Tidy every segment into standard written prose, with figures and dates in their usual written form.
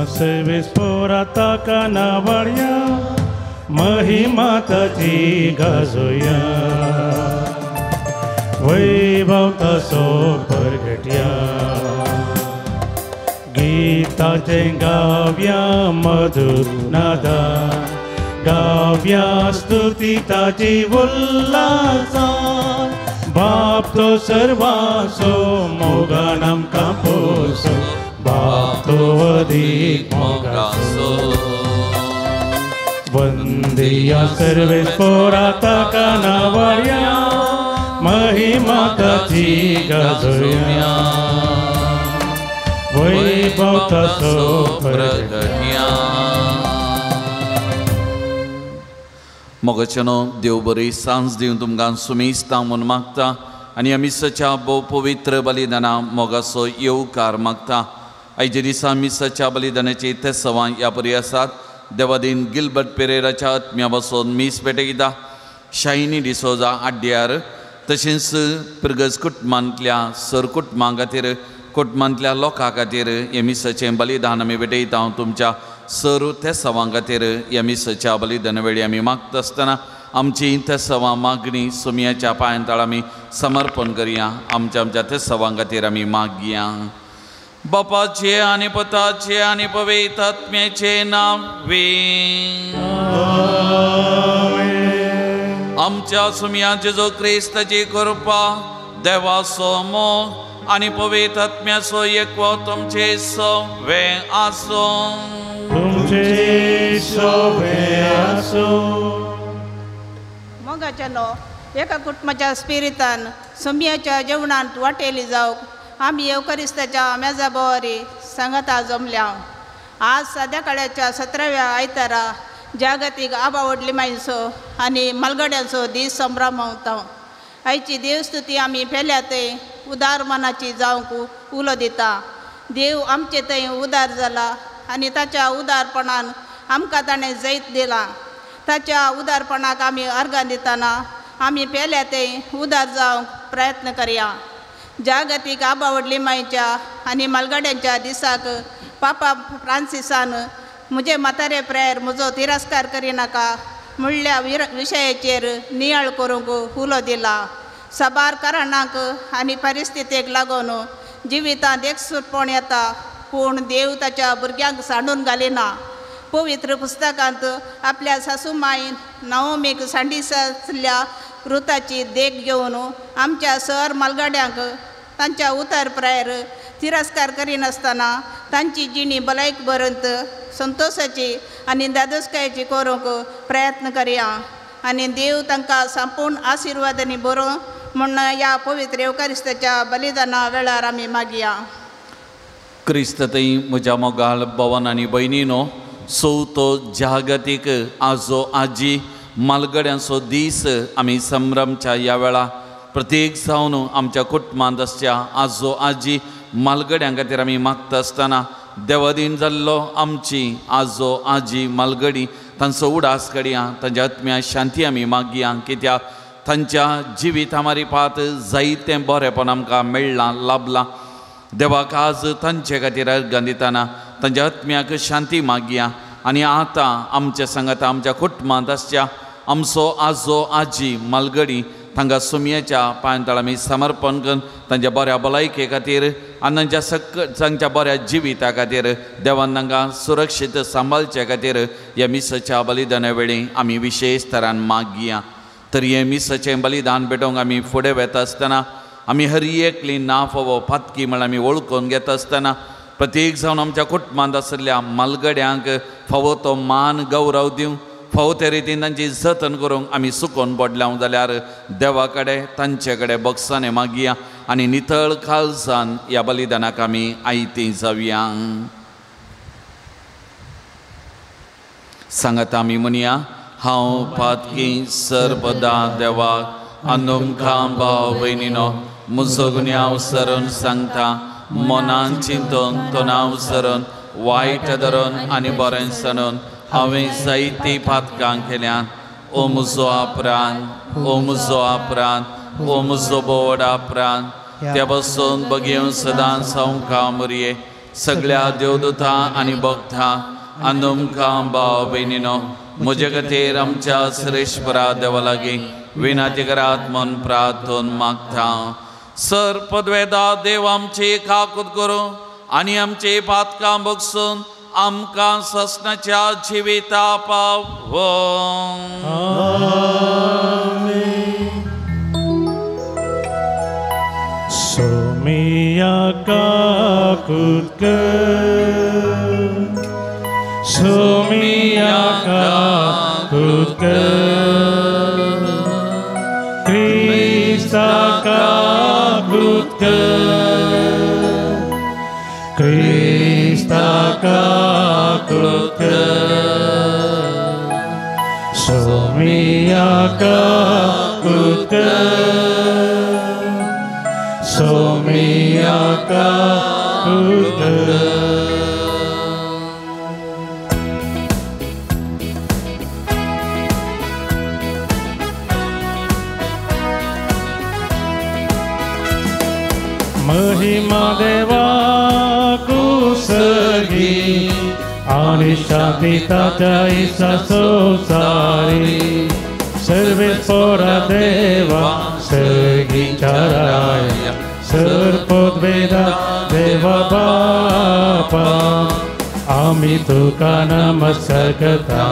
सर्वेस पोराता कानावळ्या महिमा ताची गाजोया वैभव तसो परगट्या गीताचे गाव्या मधुर नादा गाव्या स्तुती ताची उल्हासान बाप तो सर्वासो मोगान आमकां पोसो बाप तो अधिक मोगासो वंदिया सर्वेस पोराता कानावळ्या महिमा ताची गाजोया वैभव तसो परगट्या मोगाचेनो देव बरी सांज दिवन तुमकां सुमेस्तां म्हूण मागता आनी आमी सच्या भोव पवित्र बलिदाना मोगाचो येवकार मागता आयच्या दिसा मिसाच्या बलिदानाची ते सवां ह्या परी आसात देवादीन गिलबर्ट पेरेराच्या आत्म्या बसोन मीस पेटयता शायनी डिसोजा आड्ड्यार तशेंच पिर्गज कुटुंबांतल्या सर कुटुंबां खातीर कुटुंबांतल्या लोकां खातीर हे मिसाचें बलिदान आमी पेटयता तुमच्या सर ते सवां खातीर ह्या मिसाच्या बलिदाना वेळी आमी मागता आसतना आमची ते सवां मागणी सुमयाच्या पांयांतळ आमी समर्पण करया आमच्या ते सवां खातीर आमी मागया बापाचे आनी पुताचे आनी पवित्र आत्म्याचे नांवे आमच्या सुमया जेजू क्रिस्ताची कृपा देवाचो मोग आनी पवित्र आत्म्याचो एकवो तुमचे सवे आसो तुमचे सवे आसो मोगाचेनो एका कुटुंबाच्या स्पिरितान सुमयाच्या जेवणांत वाटेली जावंक आमी येवकरिस्ताच्या मेजा बोवारी सांगाता जमल्या आज संध्याकाळच्या 17व्या आयतारा जागतीक आबावडली मायसो आनी मलगड्यांचो दीस संभ्रमवता आयची देवस्तुती आमी पेल्या थंय उदार मनाची जावंक उलो दिता देव आमचे थंय उदार जाला आनी ताच्या उदारपणान आमकां ताणें जैत दिला ताच्या उदारपणाक आमी अर्गां दितना आमी पेल्या थंय उदार जावंक प्रयत्न करया जागतीक आबावडली मायच्या आनी मलगड्यांच्या दिसाक पापा फ्रांसिसान म्हजे म्हातारे प्रेयर म्हजो तिरस्कार करिनाका म्हणल्या विशयाचेर नियाळ करूंक उलो दिला सबार कारणांक आनी परिस्थितीक लागून जिवितांत एकसुरपण येता पूण देव ताच्या भुरग्यांक सांडून घालिना पवित्र पुस्तकांत आपल्या सासूमाईन नवमीक सांडिसातल्या रुताची देख घेवन आमच्या सर मलगड्यांक तांच्या उतर प्रायर तिरस्कार करिनासतना तांची जिणी भलायक बरंत संतोशाची आनी दादोसकायेची करूंक प्रयत्न करया आनी देव तांकां संपूर्ण आशिर्वादांनी बरो म्हण ह्या पवित्र येवकारिस्ताच्या बलिदाना वेळार आमी मागया क्रिस्ततई म्हज्या मोगाळ भवन आनी भयणीनो चवथो जागतीक आजो आजी मालगड्यांचो दीस आमी संभ्रमच्या ह्या वेळा प्रत्येक जावन आमच्या कुटुंबांत आसच्या आजो आजी मालगड्यां खातीर आमी मागता आसतना देवादीन जाल्लो आमची आजो आजी मालगडी तांचो उडास काडया तांच्या आत्म्या शांती आमी मागया कित्याक तांच्या जिवितां मारिपात जायतें बरेंपण आमकां मेळ्ळां लाभलां देवाक आज तांचे खातीर अर्गां दितना तांच्या आत्म्याक शांती मागया आनी आतां आमच्या सांगाता आमच्या कुटुंबांत आसच्या आमचो आजो आजी मालगडी तांकां सुमयेच्या पांयांतळ आमी समर्पण करून तांच्या बऱ्या भलायके खातीर आनी तांच्या बऱ्या जिविता खातीर देवान तांकां सुरक्षीत सांबाळचे खातीर ह्या मिसाच्या बलिदाना वेळी आमी विशेश तरान मागया तर हे मिसाचें बलिदान पेटोवंक आमी फुडें वता आसतना आमी हर एकली ना फोवो फातकी म्हण आमी वळखून घेता आसतना प्रत्येक जावन आमच्या कुटुंबांत आशिल्ल्या मालगड्यांक फावो तो मान गौरव दिवं फावो ते रितीन तांची जतन करूंक आमी सुकोवन पडल्या जाल्यार देवा कडेन तांचे कडेन बक्षाने मागया आनी नितळ खालसाण ह्या बलिदानाक आमी आयती जावया सांगात आमी म्हणया हांव फातकी सर्वदा देवाक अनुमकां भाव भयणीनो म्हजो गुन्यांव सरून सांगता मनान चिंतून तोंडाव सरून वायट धरून आनी बरें सरून हांवें जायतीं पातकां केल्यात ओ म्हजो अपराध ओ म्हजो अपराध ओ म्हजो बोड अपराध त्या बसून बगेवन सदांच हांव मरये सगळ्या देवदूता आनी भक्ता आनी तुमकां भाव भयणीनो म्हजे खातीर आमच्या श्रेश्वरा देवा लागीं विनाती करात म्हूण प्रार्थून मागता. सर पदवेदा देव आमची काकूत करूं आनी आमची पातकां बगसून आमकां ससनाच्या जिविता पावो. सोमिया काकूत कर, सोमिया काकूत कर, क्रिस्ता काकूत कर, क्रिस्ता काकूत कर, सोमिया काकूत कर, सोमिया काकूत कर. महिमा देवा कुसगी आणि शांती ताच्या ईसा संसारी सर्वेस पोरा देवा सर्गीच्या राया सरपद वेदा देवा बापा आम्ही तुका नमस्कार करता,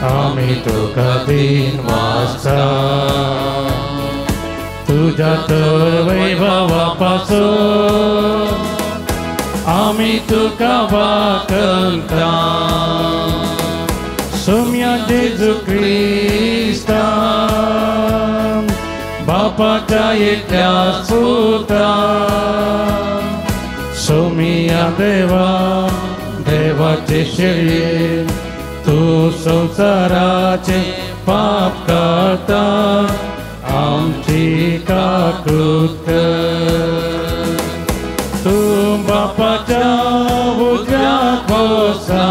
आम्ही तुका दिन वाजता तुझ्या तर वैभवापासून आम्ही तुका वाकंता. सोम्या जेजू ख्रिस्ता बापाच्या एकट्या सुता, सोमिया देवा देवाचे शरीर तू संसाराचे पाप करता आमची काकूत कर. तू बापाच्या उजव्यात बसा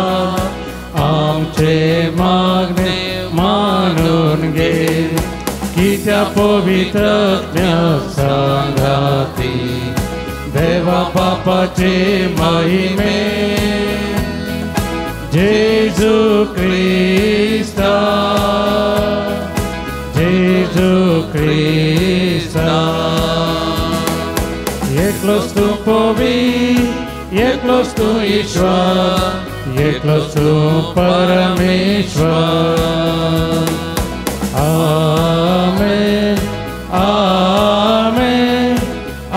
आमचे मागणे मानून घे की त्या पवित्र संघाती देवा बापाचे महिमे जेजू ख्रिस्ता जेजू ख्रिस्ता. एकलोच तू पवित्र, एकलोच तू ईश्वर, एकलोच तू परमेश्वर. आमेन आमेन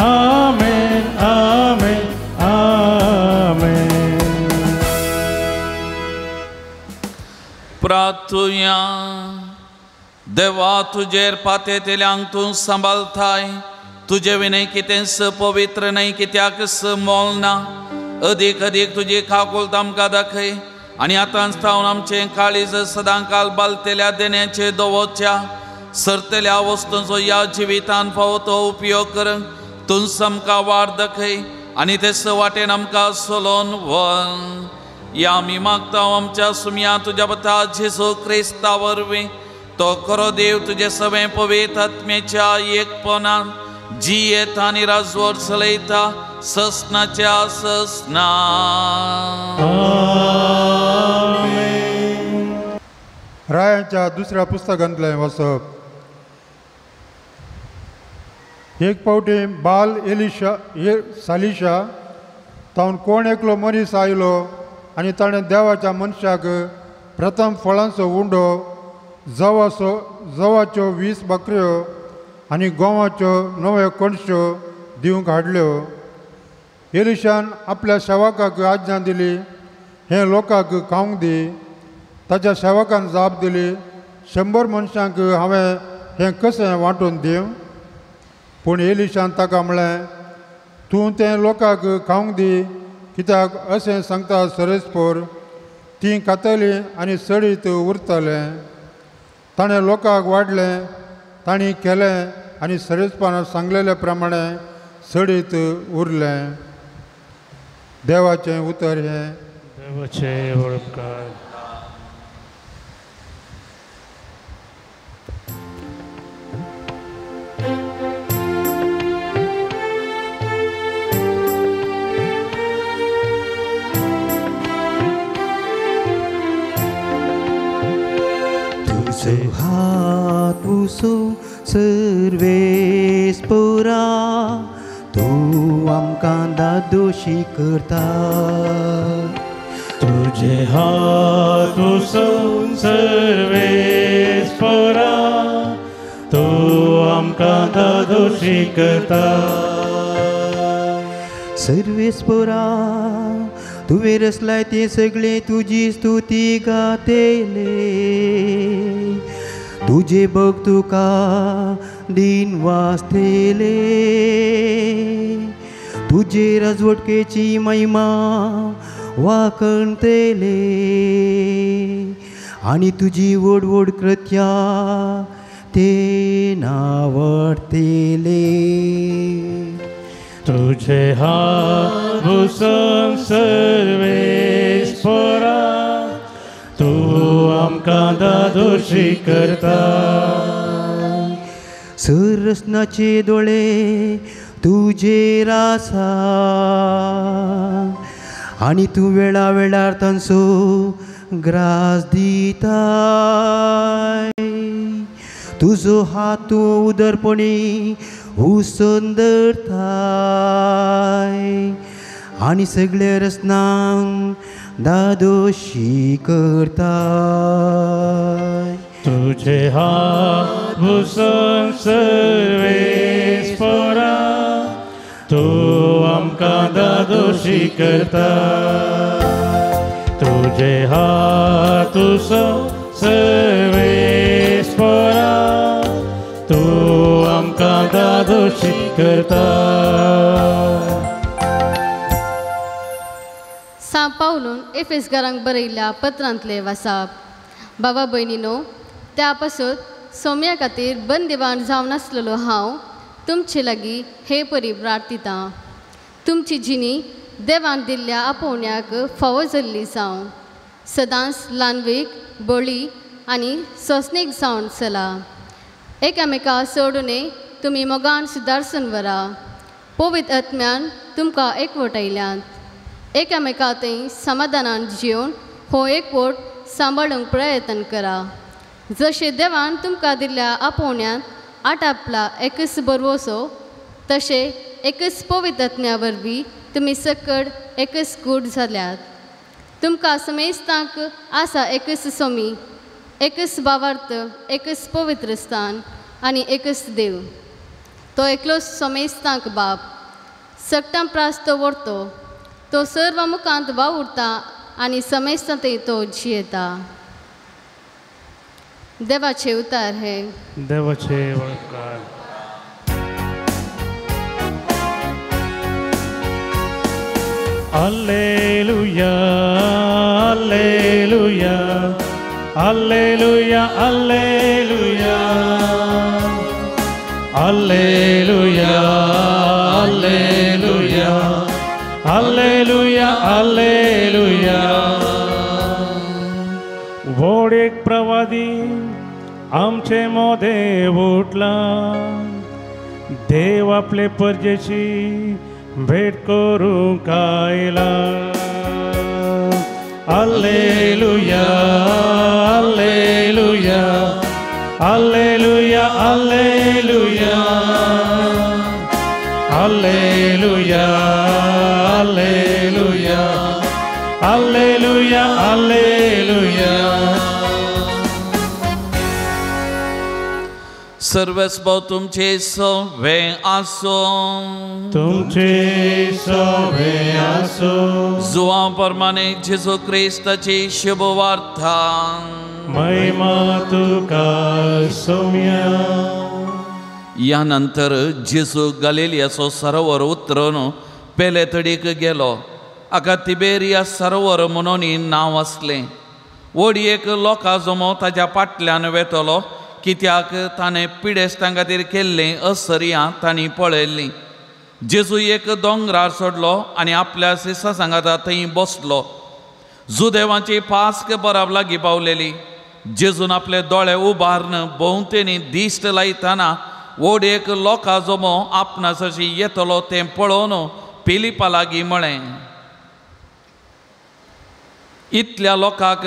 आमेन आमेन आमेन. प्रार्थुया. देवा तुजेर पातेतेल्यांक तूं सांबाळताय, तुजे विनय कितें स पवित्र नाही कित्याक स मोल ना. अदीक अदीक तुजी खाकूल आमकां दाखय आनी आतांच थावन आमचें काळीज सदांकाल बालतेल्या देण्याचे दवरच्या सरतल्या वस्तूंचो ह्या जिवितान फावो तो उपयोग कर. तूं आमकां वाड दाखय आनी तेच वाटेन आमकां सोलोवन व्हर. या आमी मागता आमच्या सुम्या तुज्या बता जेजू क्रिस्ता वरवीं. तो खरो देव तुजे सगळे पवित्र आत्म्याच्या एकपणान जियेता आनी राजवट चलयता ससनाच्या ससना. रायांच्या दुसऱ्या पुस्तकांतलें वचप. एक फावटी बाल सालिशा तावन कोण एकलो मनीस आयलो आनी ताणें देवाच्या मनशाक प्रथम फळांचो उंडो जवाच्यो 20 बकऱ्यो आनी गोवाच्यो 9 कणश्यो दिवंक हाडल्यो. एलिशान आपल्या सेवकाक आज्ञा दिली हें लोकांक खावंक दी. ताच्या सेवकान जाप दिली 100 मनशांक हांवें हें कशें वांटून दिवं. पूण एलिशान ताका म्हळें तूं तें लोकांक खावंक दी कित्याक अशें सांगता सरेस्पोर तीं खातलीं आनी सडीत उरतलें. ताणें लोकांक वाडलें तांणी केलें आनी सरेस्पान सांगलेल्या प्रमाणें सडीत उरलें. देवाचें उतर हें. देवाचे वळखकार. सर्वेस्परा तूं आमकां दादोशी करता तुझे हात उसून सर्वेस्परा तूं आमकां दादोशी करता सर्वेस्परा तुवें रचलाय ते सगळे तुजी स्तुती गातेले तुझे भक्त तुका दिन वाचतेले तुझे राजवटकेची महिमा वाखणतेले आनी तुजी व्हड व्हड कृत्या ते नावडतेले तुझे हात उसून सर्वेस्परा तूं आमकां दादोशी करता सरस्नाचे दोळे तुजेर आसा आनी तूं वेळा वेळार तांचो ग्रास दिताय तुजो हात तूं उदरपणी हुसन धरताय आनी सगळे रचनांक दादोशी करताय तुझे हात उसून सर्वेस्परा तूं आमकां दादोशी करता तुझे हात उसून सर्वेस्परा तूं आमकां दादोशी करता सा पावलून एफेसकारांक बरयल्ल्या पत्रांतले वाचप बाबा भयणीनो त्या पासून सोम्या खातीर बंदिवान जावन आसलेलो हांव तुमचे लागीं हे परी प्रार्थितां तुमची जिणी देवान दिल्ल्या आपोवण्याक फावो जाल्ली जावं सदांच ल्हानवीक बळी आनी सोंसणीक जावन चला एकामेका सोडूनय तुमी मोगान सुदारसून व्हरा पवित्र आत्म्यान तुमकां एकवटायल्यात एकामेका थंय समाधानान जिवन हो एकवट सांबाळूंक प्रयत्न करा जशें देवान तुमकां दिल्ल्या आपोवण्यांत आटापला एकच बरवोसो तशें एकच पवित्र आत्म्या वरवीं तुमी सकड एकच कूड जाल्यात तुमकां समेस्तांक आसा एकच सोमी एकच भावार्थ एकच पवित्र स्थान आनी एकच देव तो एकलोच समेस्तांक बाप सकटां प्रास तो व्हरतो तो सर्व मुखांत वावुरता आनी समेस्तांतय तो जियेता देवाचे उतार हे देवाचे वळखकार Alleluia, Alleluia, Alleluia, Alleluia, Alleluia, Alleluia, Alleluia, Alleluia. व्हड एक प्रवादी आमचे मोदे उठला देव आपले परजेची भेट करूंक आयला Alleluia, Alleluia, Alleluia, Alleluia, Alleluia, Alleluia, Alleluia, Alleluia. सर्वस्व तुमचे सवे आसो तुमचे सवे आसो जुआ प्रमाणे जेजू क्रिस्ताची शुभवार्ता महिमा तुका सौम्या. यानंतर जेजू गलिलियाचो सरोवर उतरून पेले तडीक गेलो हाका तिबेरिया सरोवर म्हणून नांव आसलें वडयेक लोकां जमो ताच्या फाटल्यान वेतलो कित्याक ताणें पिडेस्तां खातीर केल्लें असर्यां तांणी पळयल्लीं जेजू एक दोंगरार चडलो आनी आपल्या शिश्यां सांगाता थंय बसलो जुदेवाची पास्क बराब लागीं पावलेली जेजून आपले दोळे उबारून भोंवतेनी दिश्ट लायतना वडयेक लोकां जमो आपणास अशी येतलो तें पळोवन फिलिपा लागीं म्हळें इतल्या लोकांक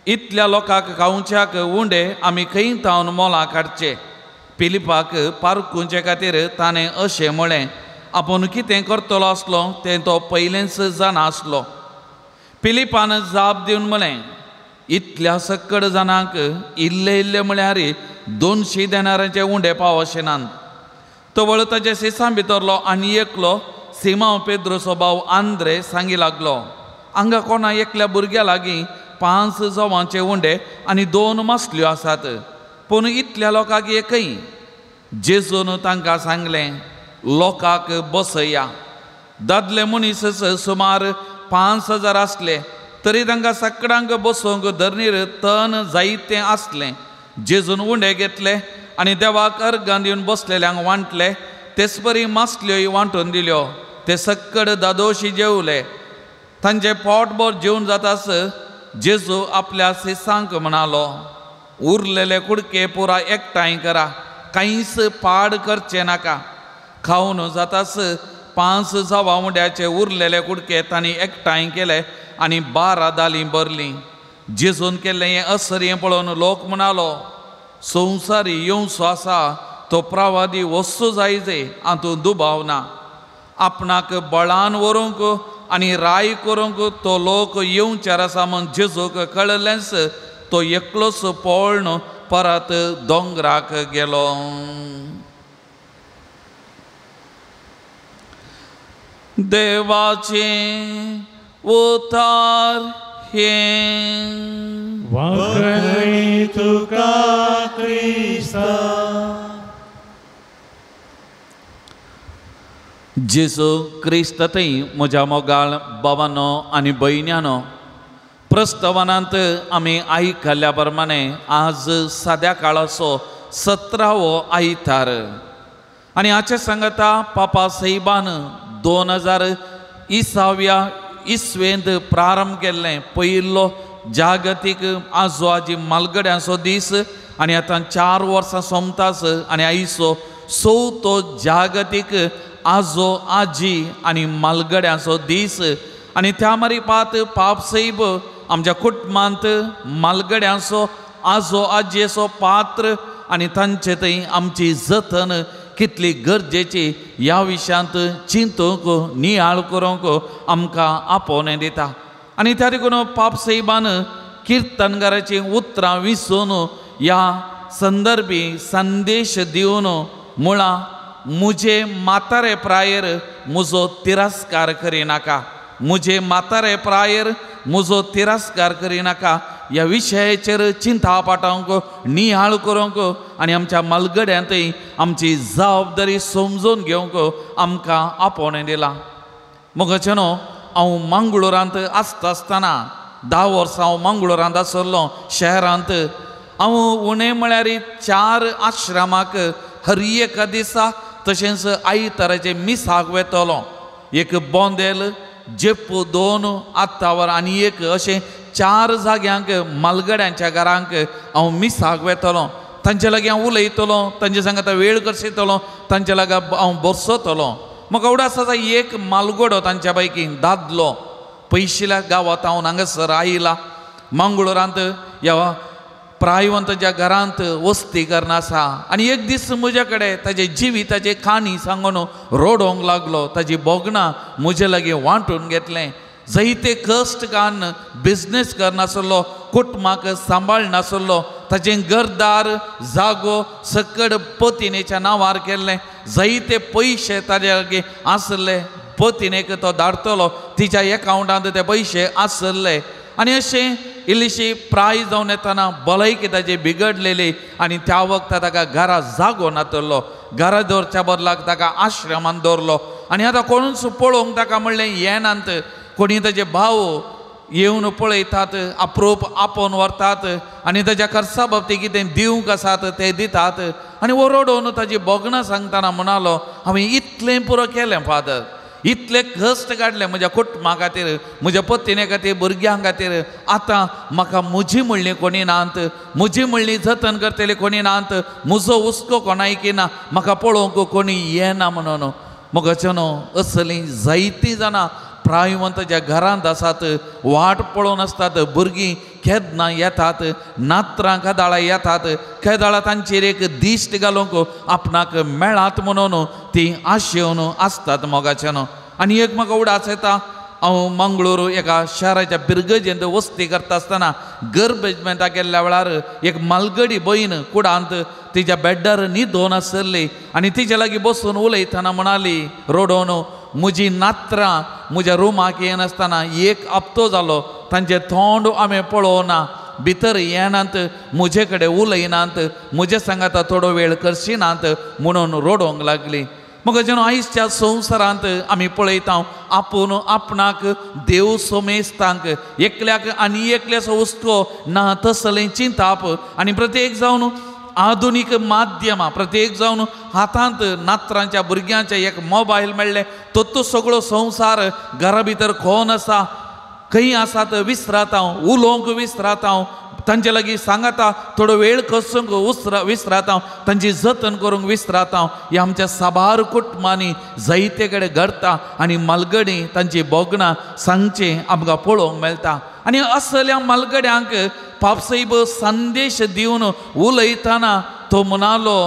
इतल्या लोकांक खावच्याक उंडे आमी खंय तावन मोला काडचे. पिलिपाक पारखुचे खातीर ताणें अशें म्हळें. आपूण कितें करतलो आसलो तें तो पयलेंच जाणा आसलो. पिलिपान जाप दिवन म्हळें, इतल्या सक्कड जाणांक इल्ले इल्ले म्हळ्यार 200 देनारांचे उंडे पावशे नात. तवळ ताच्या सिसां भितरलो आनी एकलो सिमांव पेद्रोचो भाव आंद्रे सांगी लागलो, हांगा कोणा एकल्या भुरग्या लागीं 5 जवांचे उंडे आनी 2 मासल्यो आसात, पूण इतल्या लोकांक एकय. जेजून तांकां सांगलें, लोकांक बसया. दादले मनीस सुमार 5000 आसले, तरी तांकां सगळ्यांक बसोवंक धरणीर तण जायतें आसलें. जेजून उंडे घेतले आनी देवाक अर्गां दिवन बसलेल्यांक वांटले. तेच परी मासल्योय वांटून दिल्यो. ते सक्कड दादोशी जेवले. तांचे पोटभर जेवून जातास जेजू आपल्या शिसांक म्हणालो, उरलेले कुडके पुरा एकठांय करा, कांयच पाड करचे नाका. खावन जातास 5 जावा उंड्याचे उरलेले कुडके तांणी एकठांय केले आनी 12 दालीं भरलीं. जेजून केल्लें हें असर पळोवन लोक म्हणालो, संवसारी येवचो आसा तो प्रवादी वस्तू जायजे हातूंत दुबाव ना. आपणाक बळान व्हरूंक आनी राय करूंक तो लोक येवचार आसा म्हूण जेजूक कळलेंच तो एकलोच पळोवन परत दोंगराक गेलो. देवाचे उतार हे. वाकई तुका क्रिस्ता. जेजू क्रिस्ततय म्हज्या मोगाळ भावांनो आनी भयण्यांनो, प्रस्तवनांत आमी आयकल्ल्या प्रमाणे आज सद्या काळाचो 17वो आयतार आनी हाचे सांगता पापा सैबान 2020 इस्वेंत प्रारंभ केल्लें पयलो जागतीक आजो आजी मालगड्यांचो दीस आनी आतां 4 वर्सां सोंपताच आनी आयचो 4थो जागतीक आजो आजी आनी मालगड्यांचो दीस. आनी त्या मारीपात पापसैब आमच्या कुटुंबांत मालगड्यांचो आजो आजयेचो पात्र आनी तांचे थंय आमची जतन कितली गरजेची ह्या विशयांत चिंतूंक नियाळ करूंक आमकां आपोवणें दिता. आनी त्या देखून पापसैबान किर्तनकाराची उतरां विसरून ह्या संदर्भी संदेश दिवन मुळां मुझे मातारे प्रायर म्हजो तिरस्कार करिनाका. मुझे मातारे प्रायर म्हजो तिरस्कार करिनाका ह्या विशयाचेर चिंता पाटावंक नियाळ करूंक आनी आमच्या मालगड्यांतय आमची जबाबदारी समजून घेवंक आमकां आपोवणें दिलां. मोगाचेनो, हांव मंगळुरांत आसता आसतना 10 वर्सां हांव मंगळुरांत आसलो शहरांत. हांव उणें म्हळ्यार 4 आश्रमाक हर एका दिसा तशेंच आयताराचे मिसाक वेतलो. एक बोंदेल, जेप्पू 2 आत्तावर आनी एक अशें 4 जाग्यांक मालगड्यांच्या घरांक हांव मिसाक वेतलो. तांचे लागीं हांव उलयतलो, तांचे सांगता वेळ करशितलो, तांचे लागी हांव बसतलो. म्हाका उडास आसा एक मालगडो तांच्या पैकी दादलो पयशिल्या गांवांत हांव हांगासर आयला. मंगळुरांत ह्या प्रायवंताच्या घरांत वस्तीकरण आसा आनी एक दीस म्हजे कडेन ताजे जिविताचे खाणी सांगून रोडोंक लागलो. ताजी बोगणां म्हजे लागीं वांटून घेतलें. जायते कश्ट कान्न बिजनेस करनासलो, कुटुंबाक सांबाळनासलो, ताचें घरदार जागो सकड पत्नीच्या नांवार केल्लें. जायते पयशे ताजे लागीं आसले, पत्नीक तो धाडटलो, तिच्या एकावंटांत ते पयशे आसले. आनी अशें इल्लीशी प्राय जावन येतना भलायकी ताची बिगडलेली आनी त्या वखदार ताका घरा जागो नातलो. घरा दवरच्या बदलाक ताका आश्रमांत दवरलो. आनी आतां कोणूच पळोवंक ताका म्हणलें येनात. कोणी ताचे भाव येवन पळयतात, अप्रूप आपोवन व्हरतात आनी ताच्या खर्चा बाबतींत कितें दिवंक आसात ते दितात. आनी ओरडून ताची बोगणां सांगतना म्हणालो, हांवें इतलें पुरो केलें फादर, इतले कश्ट काडले म्हज्या कुटुंबा खातीर, म्हज्या पत्नी खातीर, भुरग्यां खातीर. आतां म्हाका म्हजी म्हणली कोणी नात, म्हजी म्हणली जतन करतली कोणी नात, म्हजो हुस्को कोणायकी ना, म्हाका पळोवंक कोणी येना म्हणून. मोगाचेनो, असलीं जायतीं जाणां प्रायवंत ज्या घरांत आसात वाट पळोवन आसतात भुरगीं केदना येतात नात्रां केदाळां येतात केदाळां तांचेर एक दिश्ट घालूंक आपणाक मेळात म्हणून ती आशेवन आसतात मोगाचे न्हू. आनी एक म्हाका उडास येता हांव मंगळूर एका शहराच्या बिरगजेंत वस्ती करता आसतना गर्बेजमेंटाक गेल्ल्या वेळार एक मालगडी बहीण कुडांत तिच्या बेड्डार न्हिदोवन आसली आनी तिचे लागीं बसून उलयतना म्हणाली रोडोवन म्हजी नात्रां म्हज्या रुमाक येनासतना एक हप्तो जालो तांचें तोंड हांवें पळोवना भितर येनात म्हजे कडेन उलयनात म्हजे सांगात थोडो वेळ करचिनात म्हणून रोडोवंक लागली. मग जेन्ना आयजच्या संवसारांत आमी पळयता आपूण आपणाक देव सोमेस्तांक एकल्याक आनी एकल्याचो हुस्को ना तसलें चिंताप आनी प्रत्येक जावन आधुनीक माध्यमां प्रत्येक जावन हातांत नात्रांच्या भुरग्यांचे एक मोबायल मेळ्ळे तो सगळो संवसार घरा भितर कोण आसा खंय आसात विसरात हांव उलोवंक विसरात हांव तांचे लागीं सांगाता थोडो वेळ कसोंक विसरात हांव तांची जतन करूंक विसरात हांव. हे आमच्या साबार कुटुंबांनी जायते कडेन घडटा आनी मालगडी तांची बोगणां सांगचें आमकां पळोवंक मेळटा. आनी असल्या मालगड्यांक पापसाहेब संदेश दिवन उलयतना तो म्हणालो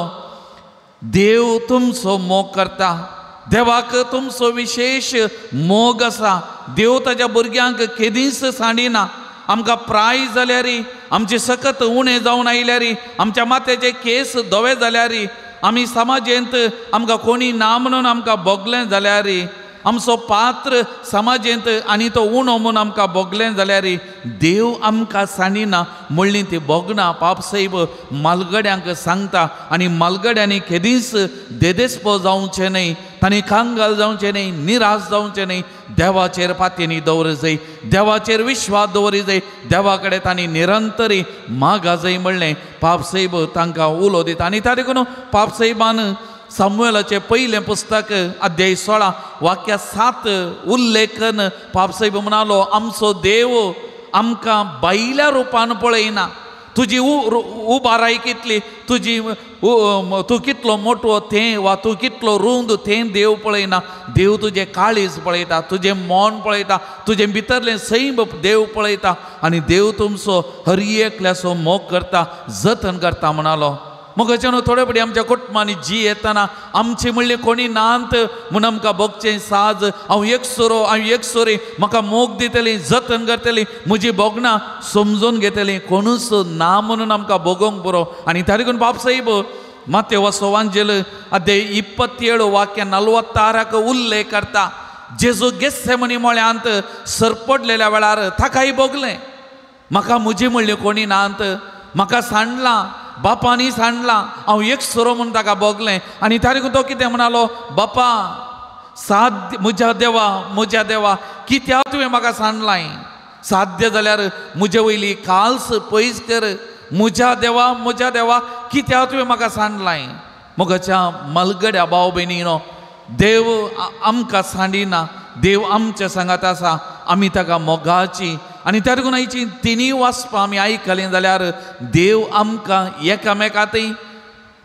देव तुमचो मोग करता देवाक तुमचो विशेष मोग आसा. देव ताच्या भुरग्यांक केदींच सांडिना. आमकां प्राय जाल्यार आमचे सकत उणें जावन आयल्यार आमच्या माथ्याचे केस धवे जाल्यार आमी समाजेंत आमकां कोणी ना म्हणून आमकां बोगलें जाल्यार आमचो पात्र समाजेंत आनी तो उणो म्हणून आमकां बोगलें जाल्यार देव आमकां सांडिना म्हणली ती बोगणां पापसाहेब मालगड्यांक सांगता. आनी मालगड्यांनी केदींच देदेस्पो जावचें न्हय तांणी कांगाल जावचें न्हय निराश जावचें न्हय देवाचेर पातयेनी दवरूंक जाय देवाचेर विश्वास दवरूंक जाय देवा कडेन तांणी निरंतरी मागा जाय म्हणलें पापसाहेब तांकां उलो दिता. आनी त्या देखून पापसाहेबान सामुएलाचें पयलें पुस्तक अध्याय 16 वाक्य 7 उल्लेखन पापसाहेब म्हणालो आमचो देव आमकां बायल्या रुपान पळयना. तुजी उबाराय कितली तुजी तूं कितलो मोठो तें वा तूं कितलो रुंद तें देव पळयना. देव तुजें काळीज पळयता तुजें मोन पळयता तुजें भितरलें सैम देव पळयता आनी देव तुमचो हर एकल्याचो मोग करता जतन करता म्हणालो. मग न्हू थोडे फुडें आमच्या कुटुंबांनी जी येतना आमची म्हणलें कोणी नांत म्हूण आमकां भोगचें साज हांव एक सोरी म्हाका मोग दितली जतन करतली म्हजी बोगणां समजून घेतली कोणूच ना म्हणून आमकां भोगोंक बरो. आनी त्या देखून बाबसाहेब माथ्यो वाचोवांजेल अध्याय 27 वाक्य 46 उल्लेख करता. जेजू गेत्सेमनी मळ्यांत सरपडलेल्या वेळार ताकाय भोगलें म्हाका म्हजी म्हणलें कोणी नांत म्हाका सांडलां बापानी सांडलां हांव एक सोरो म्हणून ताका भोगलें. आनी त्या देखून तो कितें म्हणालो बापा साध्य म्हज्या देवा कित्याक तुवें म्हाका सांडलां साध्य जाल्यार म्हजे वयली काल्स पयस कर म्हज्या देवा कित्याक तुवें म्हाका सांडलां. मोगाच्या मलगड्या भाव भयणीनो देव आमकां सांडिना देव आमच्या सांगात आसा आमी ताका मोगाची. आनी त्या देखून आयची तिनी वाचपां आमी आयकलीं जाल्यार देव आमकां एकामेकांतय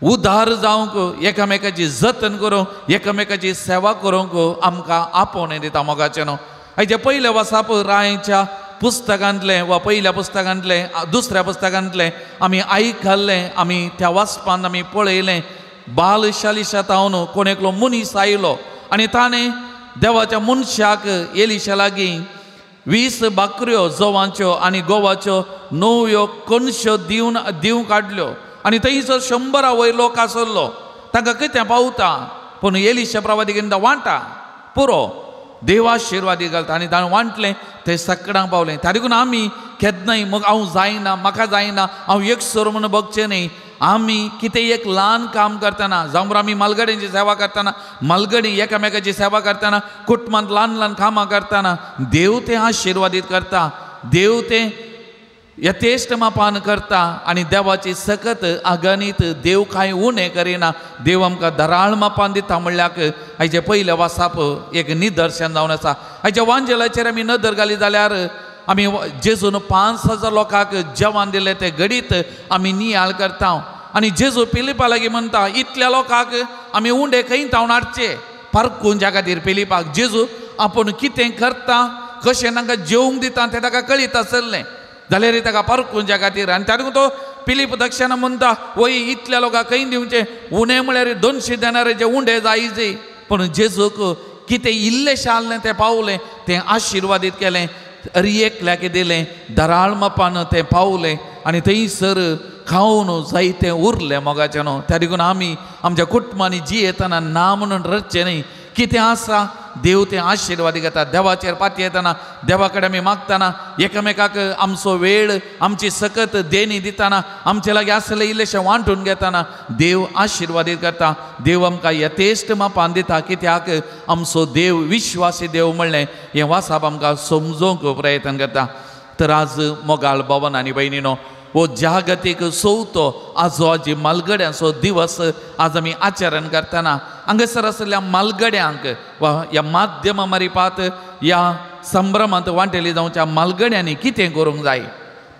उदार जावंक एकामेकाची जतन करूंक एकामेकाची सेवा करूंक आमकां आपोवणें दिता मोगाचें न्हू. हाचे पयले वाचप रायच्या पुस्तकांतलें वा पयल्या पुस्तकांतलें दुसऱ्या पुस्तकांतलें आमी आयकल्लें आमी त्या वाचपान आमी पळयलें. बाल शालिशातावन कोण एकलो मनीस आयलो आनी ताणें देवाच्या मनशाक एलिशा लागीं 20 बाकऱ्यो जवांच्यो आनी गोवाच्यो 9 कणश्यो दिवंक काडल्यो. आनी थंयसर 100 वयर लोक आसलो तांकां कितें पावता पूण एलिशा प्रवादी कितें वांटा पुरो देव आशिर्वादी घालता. आनी ताणें वांटलें तें सकाळांक पावलें. त्या देखून आमी केन्नाय मग हांव जायना म्हाका जायना हांव एक सोर म्हणून भोगचें न्ही. आमी कितें एक ल्हान काम करतना जावं आमी मालगड्यांची सेवा करतना मालगडी एकामेकाची सेवा करतना कुटुंबांत ल्हान कामां करतना देव तें आशिर्वादीत करता देव तें यथेश्ट मापान करता. आनी देवाची सकत आगनीत देव कांय उणें करिना देव आमकां धराळ मापान दिता म्हणल्यार हाचे पयले वाचप एक निदर्शन जावन आसा. हाच्या वांजेलाचेर आमी नदर घाली जाल्यार आमी जेजून 5,000 लोकांक जेवण दिलें तें घडीत आमी नियाळ करता. आनी जेजू पिलिपा लागीं म्हणटा इतल्या लोकांक आमी उंडे खंय तावन हाडचे पारकून ज्या खातीर पिलिपाक जेजू आपूण कितें करता कशें तांकां जेवंक दिता तें ताका कळीत आसलें जाल्यार ताका परखुंच्या खातीर आनी तातूंत तो फिलीप दक्षिणा म्हणटा वय इतल्या लोकांक खंय दिवचें उणें म्हळ्यार 200 देनाराचें उंडें जायचें पूण जेजूक कितें इल्लेशें आसलें तें पावलें तें आशिर्वादीत केलें एकल्याक दिलें दराळ मापान तें पावलें आनी थंयसर खावन जायतें उरलें मोगाचें न्हू त्या देखून आमी आमच्या कुटुंबांनी जी येतना ना म्हणून रचचें न्ही कितें आसा देव तें आशिर्वाद घेता देवाचेर पातये येतना देवा कडेन आमी मागतना एकामेकाक आमचो वेळ आमची सकत देणी दितना आमचे लागीं आसलें इल्लेशें वांटून घेतना देव आशिर्वादीत करता देव आमकां यथेश्ट मापान दिता कित्याक आमचो देव विश्वासी देव म्हणलें हें वासाप आमकां समजोवंक प्रयत्न करता तर आज मोगाळ भवन आनी भयणीनो वो जागतीक चवथो आजो आजी मालगड्यांचो दिवस आज आमी आचरण करतना हांगासर आसलेल्या मालगड्यांक वा ह्या माध्यम मारिपात ह्या संभ्रमांत वांटेली जावच्या मालगड्यांनी कितें करूंक जाय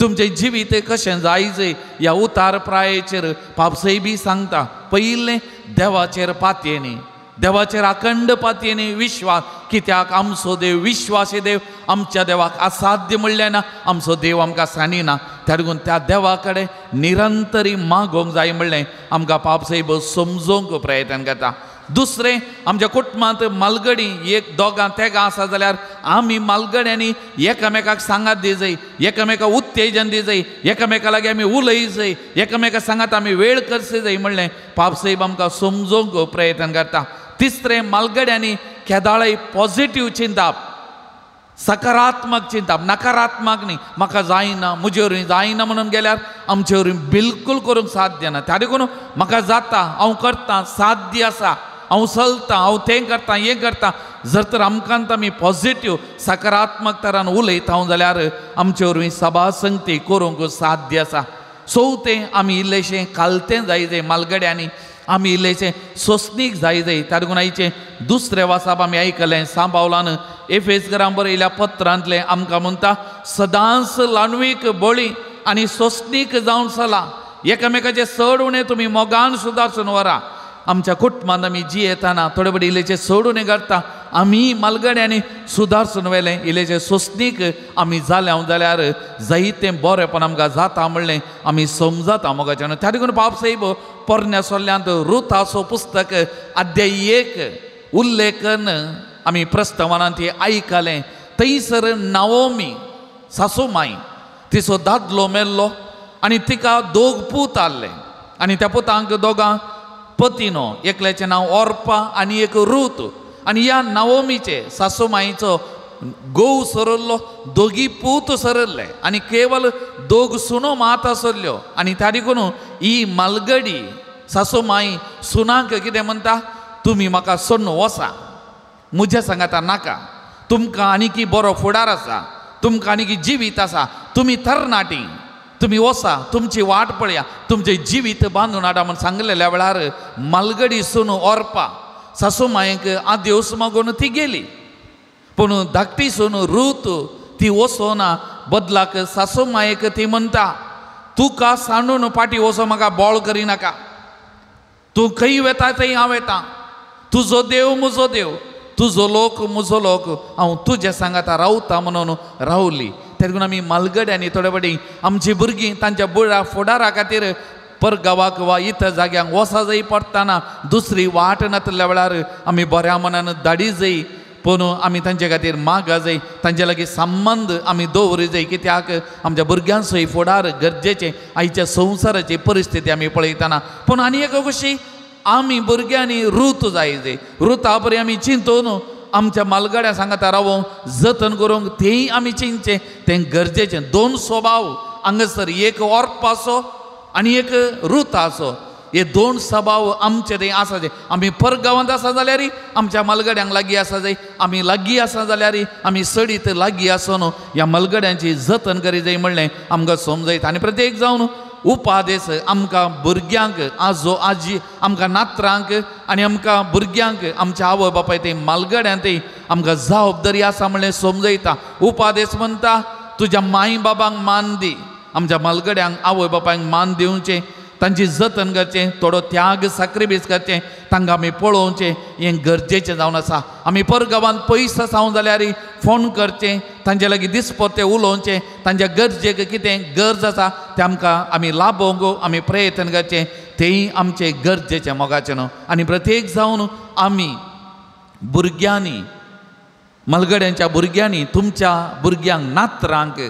तुमचें जिवीत कशें जायचें ह्या उतार प्रायेचेर पापसय बी सांगता पयलें देवाचेर पातयेनी देवाचेर अखंड पातयेनी विश्वास कित्याक आमचो देव विश्वासी देव आमच्या देवाक असाध्य म्हणलें ना आमचो देव आमकां सानिना त्या देखून त्या देवा कडेन निरंतरी मागोवंक जाय म्हणलें आमकां पापसैब समजोवंक प्रयत्न करता दुसरें आमच्या कुटुंबांत मालगडी एक दोगां तेगां आसा जाल्यार आमी मालगड्यांनी एकामेकाक सांगात दी जाय एकामेकाक उत्तेजन दी जाय एकामेका लागीं आमी उलय जाय एकामेका सांगात आमी वेळ करचे जाय म्हणलें पापसैब आमकां समजोवंक प्रयत्न करता तिसरें मालगड्यांनी केदाळय पॉझिटीव चिंतप सकारात्मक चिंतप नकारात्मक न्ही म्हाका जायना म्हजे वरवीं जायना म्हणून गेल्यार आमचे वरवीं बिलकूल करूंक साध्य ना त्या देखून म्हाका जाता हांव करतां साध्य आसा हांव चलतां हांव तें करतां हें करतां जर तर आमकां आमी पॉझिटीव सकारात्मक तरान उलयता जाल्यार आमचे वरवीं सभा संगती करूंक साध्य आसा चवथें आमी इल्लेशें कालतें जाय मालगड्यांनी आमी इल्लेशें सोंसणीक जाय त्या देखून आयचें दुसरें वासाप आमी आयकलें सांबावलान एफेसकारांक बरयल्या पत्रांतलें आमकां म्हणटा सदांच लाणवीक बळी आनी सोंसणीक जावन चला एकामेकाचें चड उणें तुमी मोगान सुदारसून व्हरा आमच्या कुटुंबांत आमी जी येताना थोडे बडी इल्लेशें चड उणें करता आमी मालगड्यांनी सुदारसून व्हेलें इल्लेशें सोंसणीक आमी जाल्या जाल्यार जायतें बरेंपण आमकां जाता म्हणलें आमी समजता मोगाचें त्या देखून पापसैब पोरण्या सोल्ल्यांत रुथाचो पुस्तक अध्याय 1 उल्लेखन आमी प्रस्तावनांत आयकलें थंयसर नाओमी सासू माय तिचो दादलो मेल्लो आनी तिका 2 पूत आसले आनी त्या पुतांक दोगां पतीनो एकल्याचें नांव ओर्पा आनी एक रूथ आनी ह्या नाओमीचे सासू माईचो घोव सरल्लो 2 पूत सरल्ले आनी केवल 2 सुनो मात आसल्ल्यो आनी त्या देखून ही मालगडी सासू माई सुनाक कितें म्हणटा तुमी म्हाका सोडून वसा म्हज्या सांगाता नाका तुमकां आनीकी बरो फुडार आसा तुमकां आनीकी जिवीत आसा तुमी तरणाटी तुमी वसा तुमची वाट पळया तुमचें जिवीत बांदून हाडा म्हूण सांगलेल्या वेळार मालगडी सून ओर्पा सासू मायेक आदेवस मागून ती गेली पूण धाकटी सून रूथ ती वचोना बदलाक सासू मायेक ती म्हणटा तुका सांडून फाटी वचो म्हाका बोळ करिनाका तूं खंय वेता थंय हांव येता तुजो देव म्हजो देव तुजो लोक म्हजो लोक हांव तुज्या सांगाता रावता म्हणून रावली त्या देखून आमी मालगड्यांनी थोडे बडी आमची भुरगीं तांच्या बुडा फुडारा खातीर परगांवाक वा इतर जाग्यांक वसा जाय पडटाना दुसरी वाट नातल्या वेळार आमी बऱ्या मनान धाडी जाय पूण आमी तांचे खातीर मागा जाय तांचे लागीं संबंद आमी दवरूं जाय कित्याक आमच्या भुरग्यांचोय फुडार गरजेचें आयच्या संवसाराची परिस्थिती आमी पळयतना पूण आनी एक कशी आमी भुरग्यांनी रूथ जाय रुथा बरी आमी चिंतून आमच्या मालगड्या सांगाता रावोंक जतन करूंक तेंय आमी चिंतचें तें गरजेचें 2 स्वभाव हांगासर एक ओर्पाचो आनी एक रुथाचो हे 2 स्वभाव आमचे थंय आसा जाय आमी परगांवांत आसा जाल्यार आमच्या मालगड्यांक लागीं आसा जाय आमी लागीं आसा जाल्यार आमी सडीत लागीं आसून ह्या मालगड्यांची जतन करी जाय म्हणलें आमकां समजयता आनी प्रत्येक जावन उपादेश आमकां भुरग्यांक आजो आजी आमकां नात्रांक आनी आमकां भुरग्यांक आमच्या आवय बापाय ते मालगड्यांतय आमकां जबाबदारी आसा म्हणलें समजयता उपादेश म्हणटा तुज्या माय बाबांक मान दी आमच्या मालगड्यांक आवय बापायक मान दिवचें तांची जतन करचें थोडो त्याग साक्रिफीस करचें तांकां आमी पळोवचें हें गरजेचें जावन आसा आमी परगांवांत पयस आसां जाल्यार फोन करचें तांचे लागीं दिसपरतें उलोवचें तांच्या गरजेक कितें गरज आसा तें आमकां आमी लाभोवंक आमी प्रयत्न करचें तेंय आमचें गरजेचें मोगाचें न्हू आनी प्रत्येक जावन आमी भुरग्यांनी मलगड्यांच्या भुरग्यांनी तुमच्या भुरग्यांक नातरांक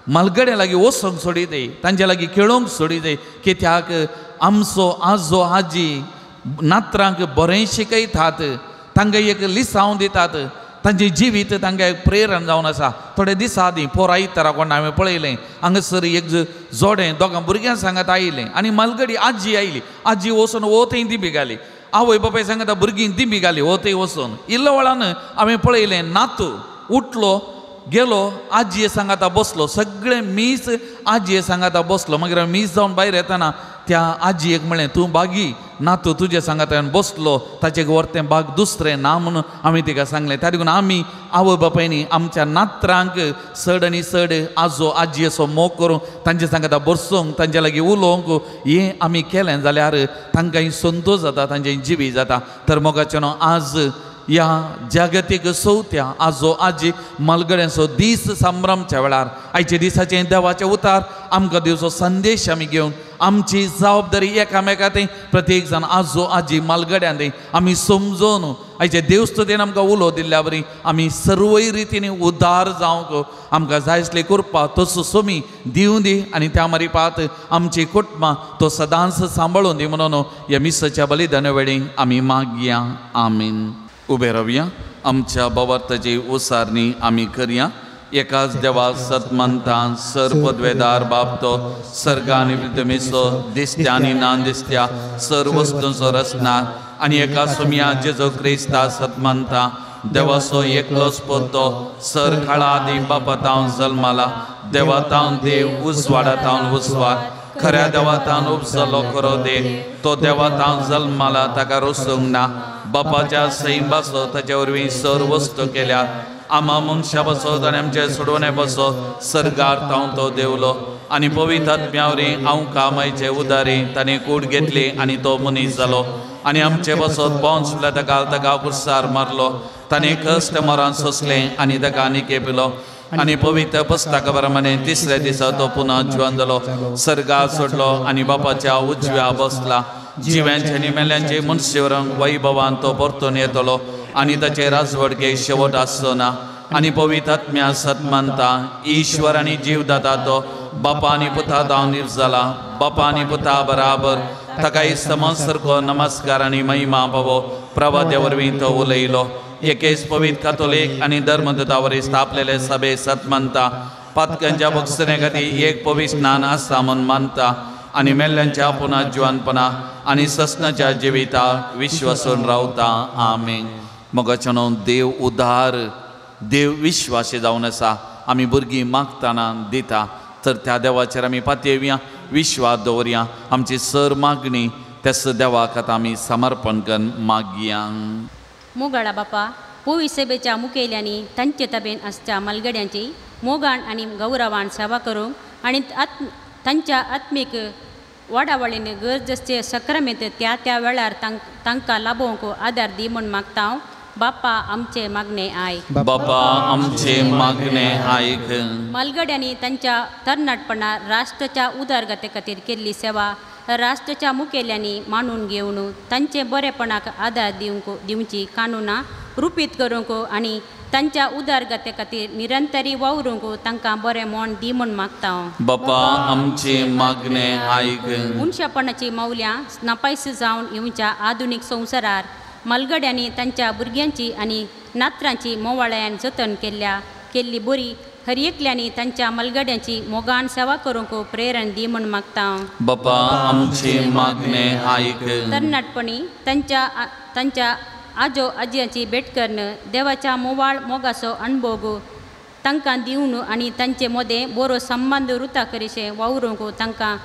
मलगड्या लागीं वचोंक सोडी दे तांचे लागीं खेळोंक सोडी दे कित्याक आमचो आजो आजी नातरांक बरें शिकयतात तांकां एक लिसांव दितात तांचें जिवीत तांकां एक प्रेरण जावन आसा थोडे दिसा आदीं पोरायतारा कोण हांवें पळयलें हांगासर एक जोडें दोगां भुरग्यां सांगात आयलें आनी मलगडी आजी आयली आजी वचून वोतय दिंबी घाली आवय बापाय सांगता भुरगीं दिंबी घाली वोतय वचून इल्लो वेळान हांवें पळयलें नातू उठलो गेलो आजये सांगाता बसलो सगळे मीस आजये सांगाता बसलो मागीर मीस जावन भायर येताना त्या आजयेक म्हणलें तूं बागी नातू तुजे सांगातान बसलो ताचें व्हरतें बाग दुसरें ना म्हणून हांवें तिका सांगलें त्या देखून आमी आवय बापायनी आमच्या नातरांक चड आनी चड आजो आजयेचो मोग करूं तांचे सांगाता बसोंक तांचे लागीं उलोवंक हें आमी केलें जाल्यार तांकांय संतोश जाता तांचें जिवी जाता तर मोगाचें न्हू आज ह्या जागतीक चवथ्या आजो आजी मलगड्यांचो दीस संभ्रमच्या वेळार आयच्या दिसाचें देवाचें उतार आमकां दिवचो संदेश आमी घेवन आमची जबाबदारी एकामेकांत प्रत्येक जाण आजो आजी मलगड्यां दी आमी समजोवन आयचे देवस्तुतेन आमकां उलो दिल्ल्या बरी आमी सर्वय रितीन उदार जावंक आमकां जाय आसली कृपा तसो सोमी दिवं दी आनी त्या मारिपात आमची कुटुंबां तो सदांच सांबाळून दी म्हणून ह्या मिसाच्या बलिदाना वेळी आमी मागया आमीन उबे रावया आमच्या बवार्थाची उसारणी आमी करया एकाच देवा सतमंता सर्वपदवेदार बाबतो सर्गानी मिसो दिसत्या आनी ना दिसत्या सर्व वस्तूंचो रचणार आनी एका सुम्या जेजो क्रिस्ता सतमंता देवाचो एकलोच पोतो सर खाळा आदी बापातावन जल्माला देवातावन देव उजवाडातावन उजवाड खऱ्या देवातावन उपजलो करो दे तो देवातावन जल्माला ताका रोसूंक ना बापाच्या सैबाचो ताचे वरवीं सर वस्तू केल्या आमा मनशा बसत आनी आमचे सोडवणे बसत सर्गार तावन तो देवलो आनी पवित्र आत्म्यावरी हांव कामायचे उदारी ताणें कूड घेतली आनी तो मनीस जालो आनी आमचे बसत पोंच ताका कुसार मारलो ताणें कश्ट मरण सोंसलें आनी ताका आनी केपिलो आनी पवित्र पुस्तका प्रमाणे तिसऱ्या दिसा तो पुनः जिवन जालो सर्गार सोडलो आनी बापाच्या उजव्या बसला जिव्यांचे आनी मेल्यांचे मनशेवरांक वैभवान तो परतून येतलो आनी ताचे राजवडके शेवट आसचो ना आनी पवित्र आत्म्या सतमानता ईश्वर आनी जीव दाता तो बापा आनी पुता जावन निर्जला बापा आनी पुता बराबर ताकाय समसरको नमस्कार आनी महिमा बाबो प्रभाते वरवीं तो उलयलो एकेच पवित्र कातोलीक आनी धर्मदूतावरी स्थापलेले सभे सतमानता पातकांच्या भक्सणे खातीर एक पवित्र स्नान आसा म्हूण मानता आनी मेल्ल्यांच्या पुना जिवनपणा आनी ससनाच्या जिविता विश्वासून रावता आमीन मोगाचें देव उदार देव विश्वासी जावन आसा आमी भुरगीं मागतना दिता तर त्या देवाचेर आमी पातयेवया विश्वास दवरया आमची सर मागणी त्याच देवाक आतां आमी समर्पण करून मागया मोगाळा बापा पोवी सभेच्या मुखेल्यांनी तांचे तबेन आसच्या मलगड्यांची मोगाण आनी गौरवान सेवा करूंक आनी तांच्या आत्मीक वाडावळीन गरजेचे सक्रमेत त्या त्या वेळार तांकां लाभोवंक आदार दी म्हूण मागता बापा आमचे मागणे आयक बापा आमचे मागणे आयक मलगड्यांनी तांच्या तरणाटपणा राष्ट्राच्या उदारगते खातीर केल्ली सेवा राष्ट्राच्या मुखेल्यांनी मानून घेवन तांचे बरेपणाक आदार दिवची कानुनां रुपीत करूंक आनी तांच्या उदारगते खातीर निरंतरी वावरूंक तांकां बरें मोण दी म्हूण मागता बापा आमचे मागणे आयक मनशापणाची मौल्यां नापायस जावन येवच्या आधुनीक संवसारार मलगड्यांनी तांच्या भुरग्यांची आनी नातरांची मोवाळ्यान जतन केल्ली बरी हर एकल्यांनी तांच्या मलगड्यांची मोगान सेवा करूंक प्रेरण दी म्हूण मागता बापा आमचे मागणे आयक तरणाटपणी तांच्या आजो आजयांची भेट करण देवाच्या मोवाळ मोगाचो अणभव तांकां दिवन आनी तांचे मदें बरो संबंद रुता करीशे वावरूंक तांकां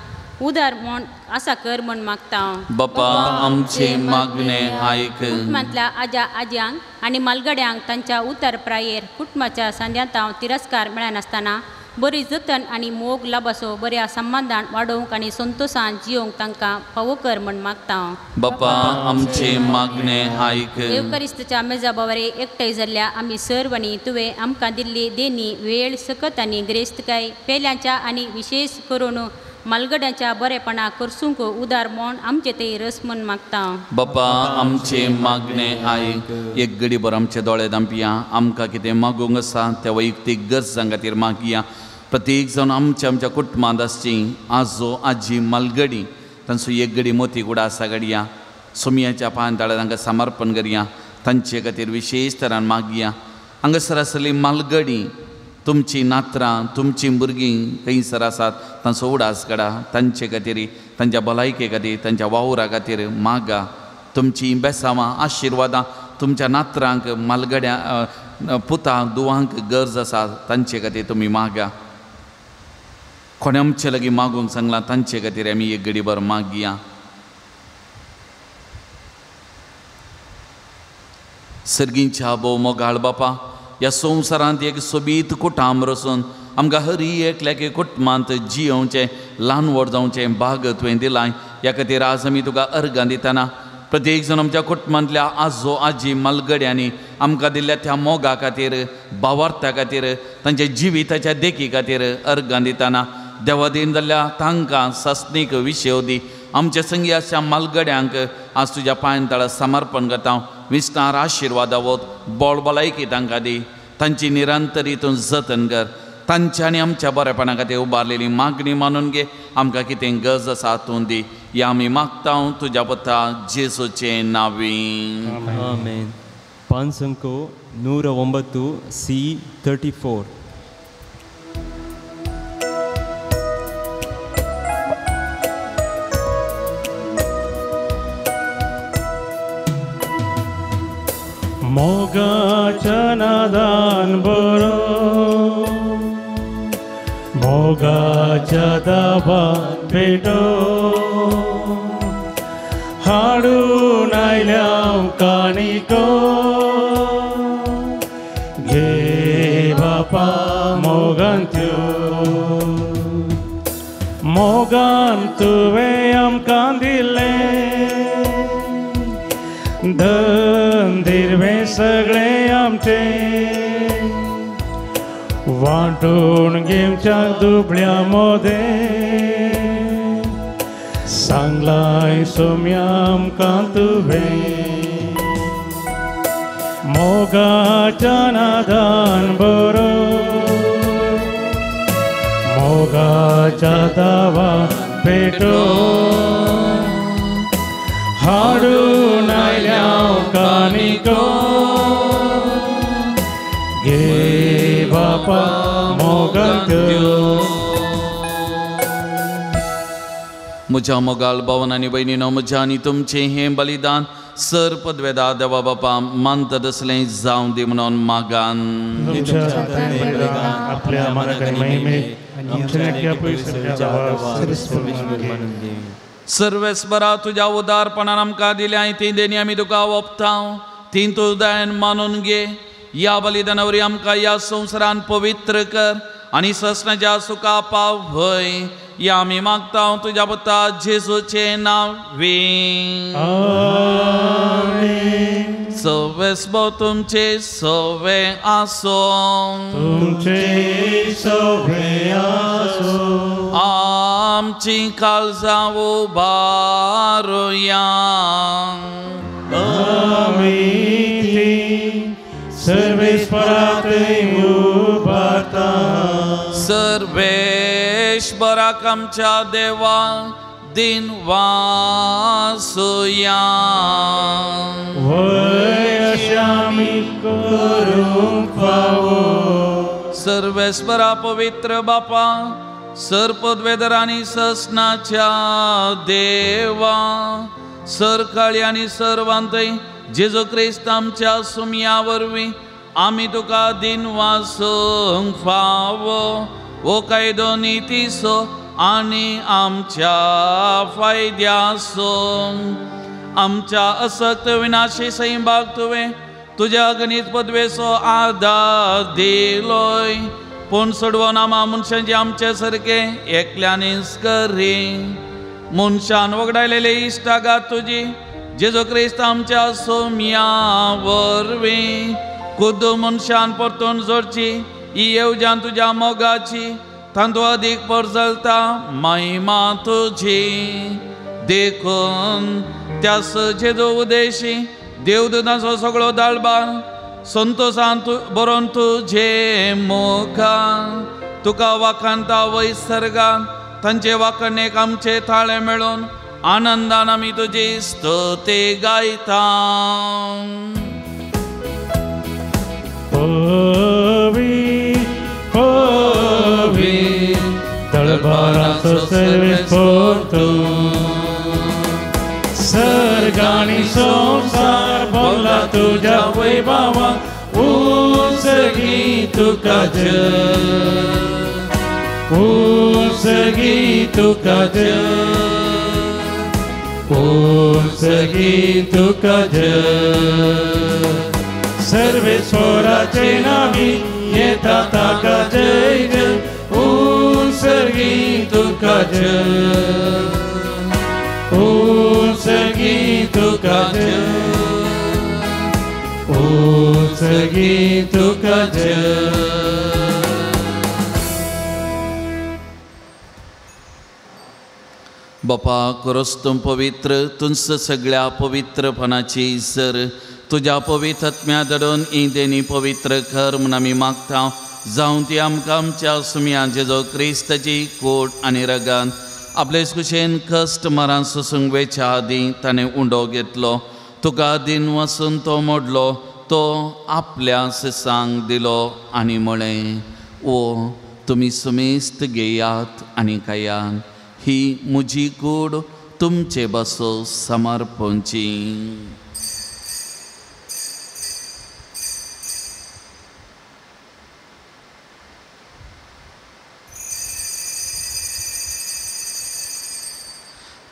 उदार म्हूण आसा कर म्हूण मागता बापा आमचे मागणे आयक कुटुंबांतल्या आजा आजयांक आनी मलगड्यांक तांच्या उतर प्रायेर कुटुंबाच्या सांद्यांत तिरस्कार मेळनासतना बरी जतन आनी मोग लाभसो बऱ्या संबंधान वाडोवंक आनी संतोषान जियोंक तांकां फावो कर म्हण मागता हांव. बापा आमचे मागणे आयक. एवकारिस्ताच्या मेजा बोवारे एकठांय जाल्ल्या आमी सर्वांनी तुवें आमकां दिल्ली देणी वेळ सकत आनी गिरेस्तकाय पेल्यांच्या आनी विशेष करून मालगड्यांच्या बरेपणा करसूंक उदार म्हण आमचे ते रस म्हण मागता हांव. बापा आमचे मागणे आयक. एक घडी भर आमचे दोळे धांपया. आमकां कितें मागूंक आसा त्या वैयक्तीक गरजां खातीर मागया. प्रत्येक जावन आमच्या कुटुंबांत आसची आजो आजी मालगडी तांचो एक घडी मोती कुडा आसा घडया. सोमयाच्या पांय तांकां समर्पण करया. तांचे खातीर विशेश तरान मागया. हांगासर आसली मालगडी तुमची नात्रां तुमची भुरगीं खंयसर आसात तांचो उडास काडा. तांचे खातीर तांच्या भलायके खातीर तांच्या वावरा खातीर मागा. तुमची बेसांवां आशिर्वादां तुमच्या नात्रांक मालगड्या पुतांक दुवांक गरज आसा तांचे खातीर तुमी मागा. कोणे आमचे लागीं मागूंक सांगलां तांचे खातीर आमी एक घडी भर मागया. सर्गींच्या भोव मोगाळ बापा ह्या संवसारांत एक सोबीत कुटाम रचून आमकां हर एकल्याके कुटुंबांत जियोवचें ल्हान व्हड जावचें भाग तुवें दिलां. ह्या खातीर आज आमी तुका अर्गां दितना प्रत्येक जण आमच्या कुटुंबांतल्या आजो आजी मालगड्यांनी आमकां दिल्ल्या त्या मोगा खातीर भावार्था खातीर तांच्या जिविताच्या देखी खातीर अर्गां दितना देवादीन जाल्ल्या तांकां सस्नीक विशेव दी. आमच्या संगी अशा मालगड्यांक आज तुज्या पांयतळा समर्पण करता. विस्तार आशिर्वाद वत बोळबलायकी तांकां दी. तांची निरंतर हितून जतन कर. तांच्या आनी आमच्या बरेपणा खातीर उबारलेली मागणी मानून घे. आमकां कितें गरज आसा हातून दी. या आमी मागता तुज्या पुता जेसूचे नांवीं. आमेन. पान संको 109 C34. मोगाच्या नादान बरो मोगाच्या दाबान पेटो हाडून आयल्या काणिको घे बापा मोगान त्यो मोगान तुवें आमकां दिल्लें धन दिर्वे सगळे आमचे वांटून घेवच्या दुबळ्या मोदे सांगलाय सोम्या आमकां तुवें मोगाच्या नादान बरो मोगाच्या दावा पेटो हाडून आयल्या काणिको घे बापा मोगान त्यो. म्हज्या मोगाळ भावन आनी भयणीनो म्हज्या आनी तुमचें हें बलिदान सर पदवेदार देवा बापा मानता तसलें जावं दी म्हणून मागान. आपल्या मनाक महिमे सर्वेस्परा तुज्या उदारपणान आमकां दिल्या ती देणी आमी तुका ओपता. ती तूं दयान मानून घे. या बलिदानावरी आमकां ह्या संवसारान पवित्र कर आनी ससनाच्या सुखा पाव भय. या आमी मागता तुज्या पुता जेसूचे नांवीं. सवेस्बो तुमचे सवे आसो तुमचे सवे आसो आमची काळजां उबारुया. सर्वेस्परांतय उबारता. सर्वेश्वराक आमच्या देवा दिन वासुया. वय अशें आमी करूंक फावो. सर्वेस्परा पवित्र बापा सर पदवेदर आनी ससनाच्या देवा सर काळी आनी सर्वांतय जेजू क्रिस्त आमच्या सुमया वरवीं आमी तुका दिन वासूंक फावो. ओ कायदो नितीसो आनी आमच्या फायद्यासो. आमच्या असक्त विनाशी सैभाग तुवें तुज्या गणित पदवेचो आदार दिलोय. पूण सोडवून आमा मनशांचे आमचे सारके एकल्यानीच करी. मनशान वगडायलेले इश्टागात तुजी जेजू क्रिस्त आमच्या सोम्या वरवीं खुद मनशान परतून जोडची ही येवजान तुज्या मोगाची तांतू अदीक परजलता महिमा तुजी. देखून त्यास जेजू उदेशी देवदूतांचो सगळो दाळबार संतोषान बरोवन तुझे मुखान तुका वाखाणता वैसर्गान तांचे वाखणेक आमचे थाळे मेळून आनंदान आमी तुजी स्तुती गायता. पवी पवी दळबाराचो सर्वेस्वर तूं सर्गाणी संसार भोगला तुझ्या वैभवा उसगी तुका उसगी तुका उसगी तुका सर्वेश्वराचे नामी येता ताका जय जय उसगी तुका उसगी तुका उसगी तुका बापा खरोच तूं पवित्र तुंच सगळ्या पवित्रपणाची सर तुझ्या पवित्र आत्म्या धरून ही देणी पवित्र कर म्हूण आमी मागता. जावं ती आमकां आमच्या सुम्या जेजो क्रिस्ताची कोट आनी रगान आपलेच कुशेन कश्ट मरान सोसूंक वेच्या आदीं ताणें उंडो घेतलो. तुका दिन वचून तो मोडलो तो आपल्या सिसांक दिलो आनी म्हळें ओ तुमी सुमेस्त घेयात आनी खायात ही म्हजी कूड तुमचे बसो समर्पणची.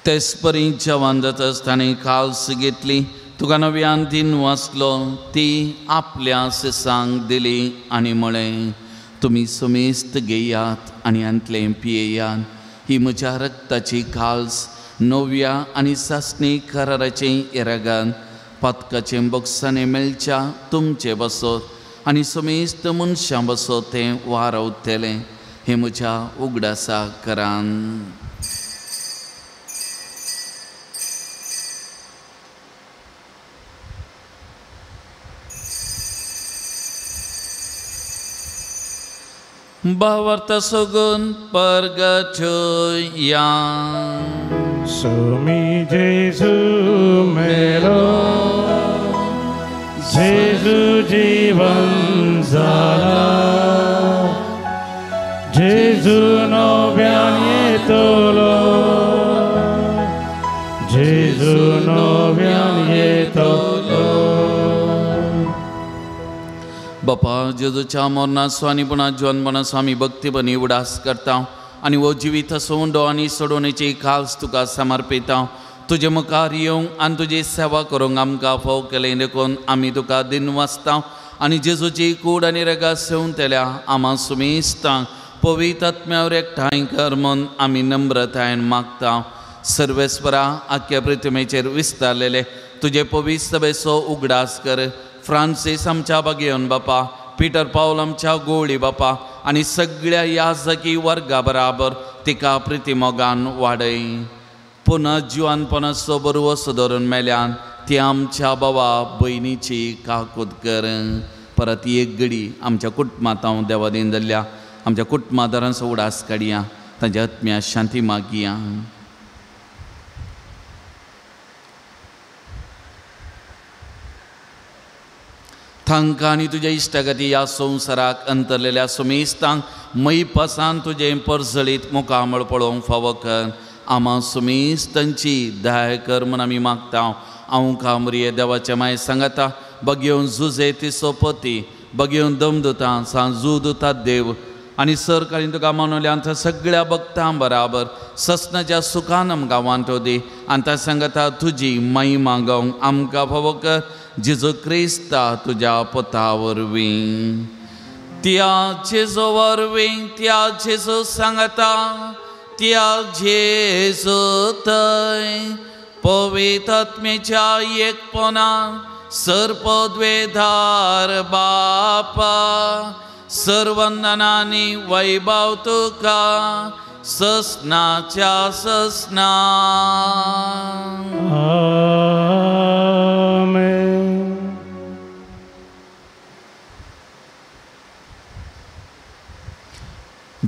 तेच परी जेवण जाताच ताणें काल्स घेतली तुका नव्यान दिन वाचलो ती आपल्या सिसांक दिली आनी म्हळें तुमी सुमेस्त घेयात आनी अंतलें पियेयात ही म्हज्या रक्ताची काल्स नव्या आनी सासणी कराराचे येरागान पदकाचें बॉक्सांनी मेळच्या तुमचे बसत आनी सुमेस्त मनशां बसत तें वारवतलें हें म्हज्या उगडासा करान. Bawarta sogun purgatoria. Somi Jesu mero, Jesu jivan zala, Jesu novian yetolo, Jesu novian yetolo. बापा जेजूच्या मरणा स्वानीपणा जन्मना स्वामी भक्तीपणी उडास करता आनी वो जिवीत सोंडो आनी सोडोवणेची खास तुका समर्पिता. तुजे मुखार येवंक आनी तुजी सेवा करूंक आमकां फोव केलें देखून आमी तुका दिन वाचता आनी जेजूची कूड आनी रगा सेवंतल्या आमा सुमेस्तांक पवित्र आत्म्यावर एकठांय कर म्हूण आमी नम्रतायेन मागता. सर्वेस्परा आख्या पृथ्वीचेर विस्तारलेले तुजे पवित्र सभेचो उगडास कर. फ्रांसीस आमच्या बागेवन बापा पीटर पावल आमच्या गोळी बापा आनी सगळ्या याजकी वर्गा बराबर तिका प्रितीमोगान वाडय. पुनर्जीवानपणाचो बरवो सुदरून मेल्यान ती आमच्या भावा भयणीची काकूद कर. परत एक घडी आमच्या कुटुंबांत हांव देवादीन जाल्ल्या आमच्या कुटुंबादारांचो उडास काडया तांच्या आत्म्या शांती मागया. तांकां आनी तुज्या इश्टागती ह्या संवसाराक अंतरलेल्या सुमेस्तांक मैपासान तुजें परजळीत मुखामळ पळोवंक फावो कर. आमा सुमेस्तांची दया कर म्हूण आमी मागता. हांव कामरिये देवाच्या माय सांगता बगेवन झुजे तिचो पती बगेवन दमदुतां सांजूदुता देव आनी सरकारीन तुका मानवल्यान थंय सगळ्या भक्तां बराबर ससनाच्या सुखान आमकां वांटो दी आनी त्या सांगता तुजी महिमा गावंक आमकां फावो कर. जेजू क्रिस्ता तुज्या पोता वरवीं त्या जेजो वरवीं त्या जेजो सांगता त्या जेजो थंय पवित्र आत्म्याच्या एकपणान सर्पद्वेधार बापा सर्वंदनांनी वैभव तुका ससनाच्या ससना. आमेन.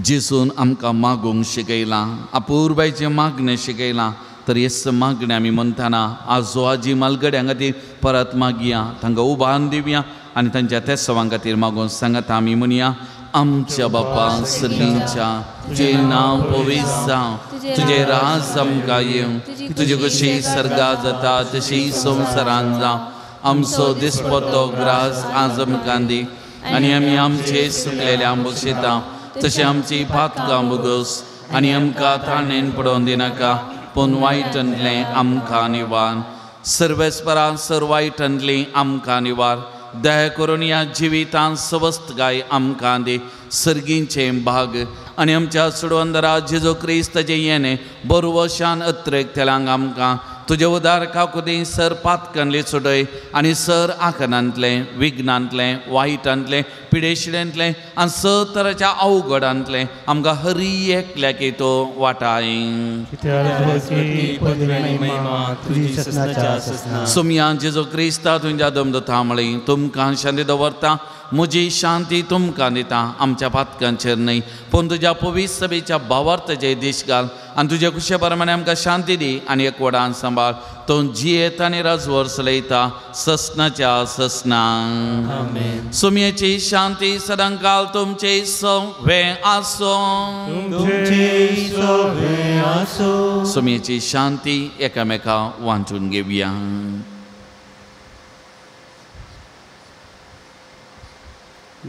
जेसून आमकां मागूंक शिकयलां, अपूर्वायचें मागणें शिकयलां. तर हेच मागणें आमी म्हणटाना आजो आजी मालगड्यां खातीर परत मागया, तांकां उबारून दिवया आनी तांच्या तेसवां खातीर मागून सांगात आमी म्हणया. आमच्या बापा सर्गींच्या तुजें नांव पवित्र जावं, तुजें राज आमकां येवं, तुजे कशी सर्गा जाता तशी संवसारान जावं. आमचो दिसपतो ग्रास आज आमकां दी आनी आमी आमचे सुकलेल्या बक्षिता तशें आमची पातकां बगोस आनी आमकां ताणेन पडोवन दिनाका पूण वायटांतलें आमकां निवार. सर्वेस्परा सर्वायटांतलीं आमकां निवार. दया करून ह्या जिवितांत सवस्तकाय आमकां दी. सर्गींचे भाग आनी आमच्या सुडवंदरा जेजो क्रिस्ताचें येणें बरोवशान अत्रेक तेलांक आमकां तुजे उदार काकुदी सर पातकांतली सुटय आनी सर आखनांतलें विघ्नांतलें वायटांतलें पिडेशिडेंतलें आनी स तरांच्या अवघडांतलें आमकां हरी एकल्याकी तो वाटाय. सुमया जेजो क्रिस्ता तुज्या दमदता मळी तुमकां शांती दवरता. म्हजी शांती तुमकां दिता. आमच्या पातकांचेर न्हय पूण तुज्या पवित्र सभेच्या भावार्थाचेर दीश घाल आनी तुजे कुशे प्रमाणे आमकां शांती दी आनी एकवटान सांबाळ. तो जियेता आनी राजवर चलयता ससनाच्या ससना. सुमयेची शांती सदांकाल तुमचे सवे आसो. सुमयेची शांती एकामेका वांचून घेवया.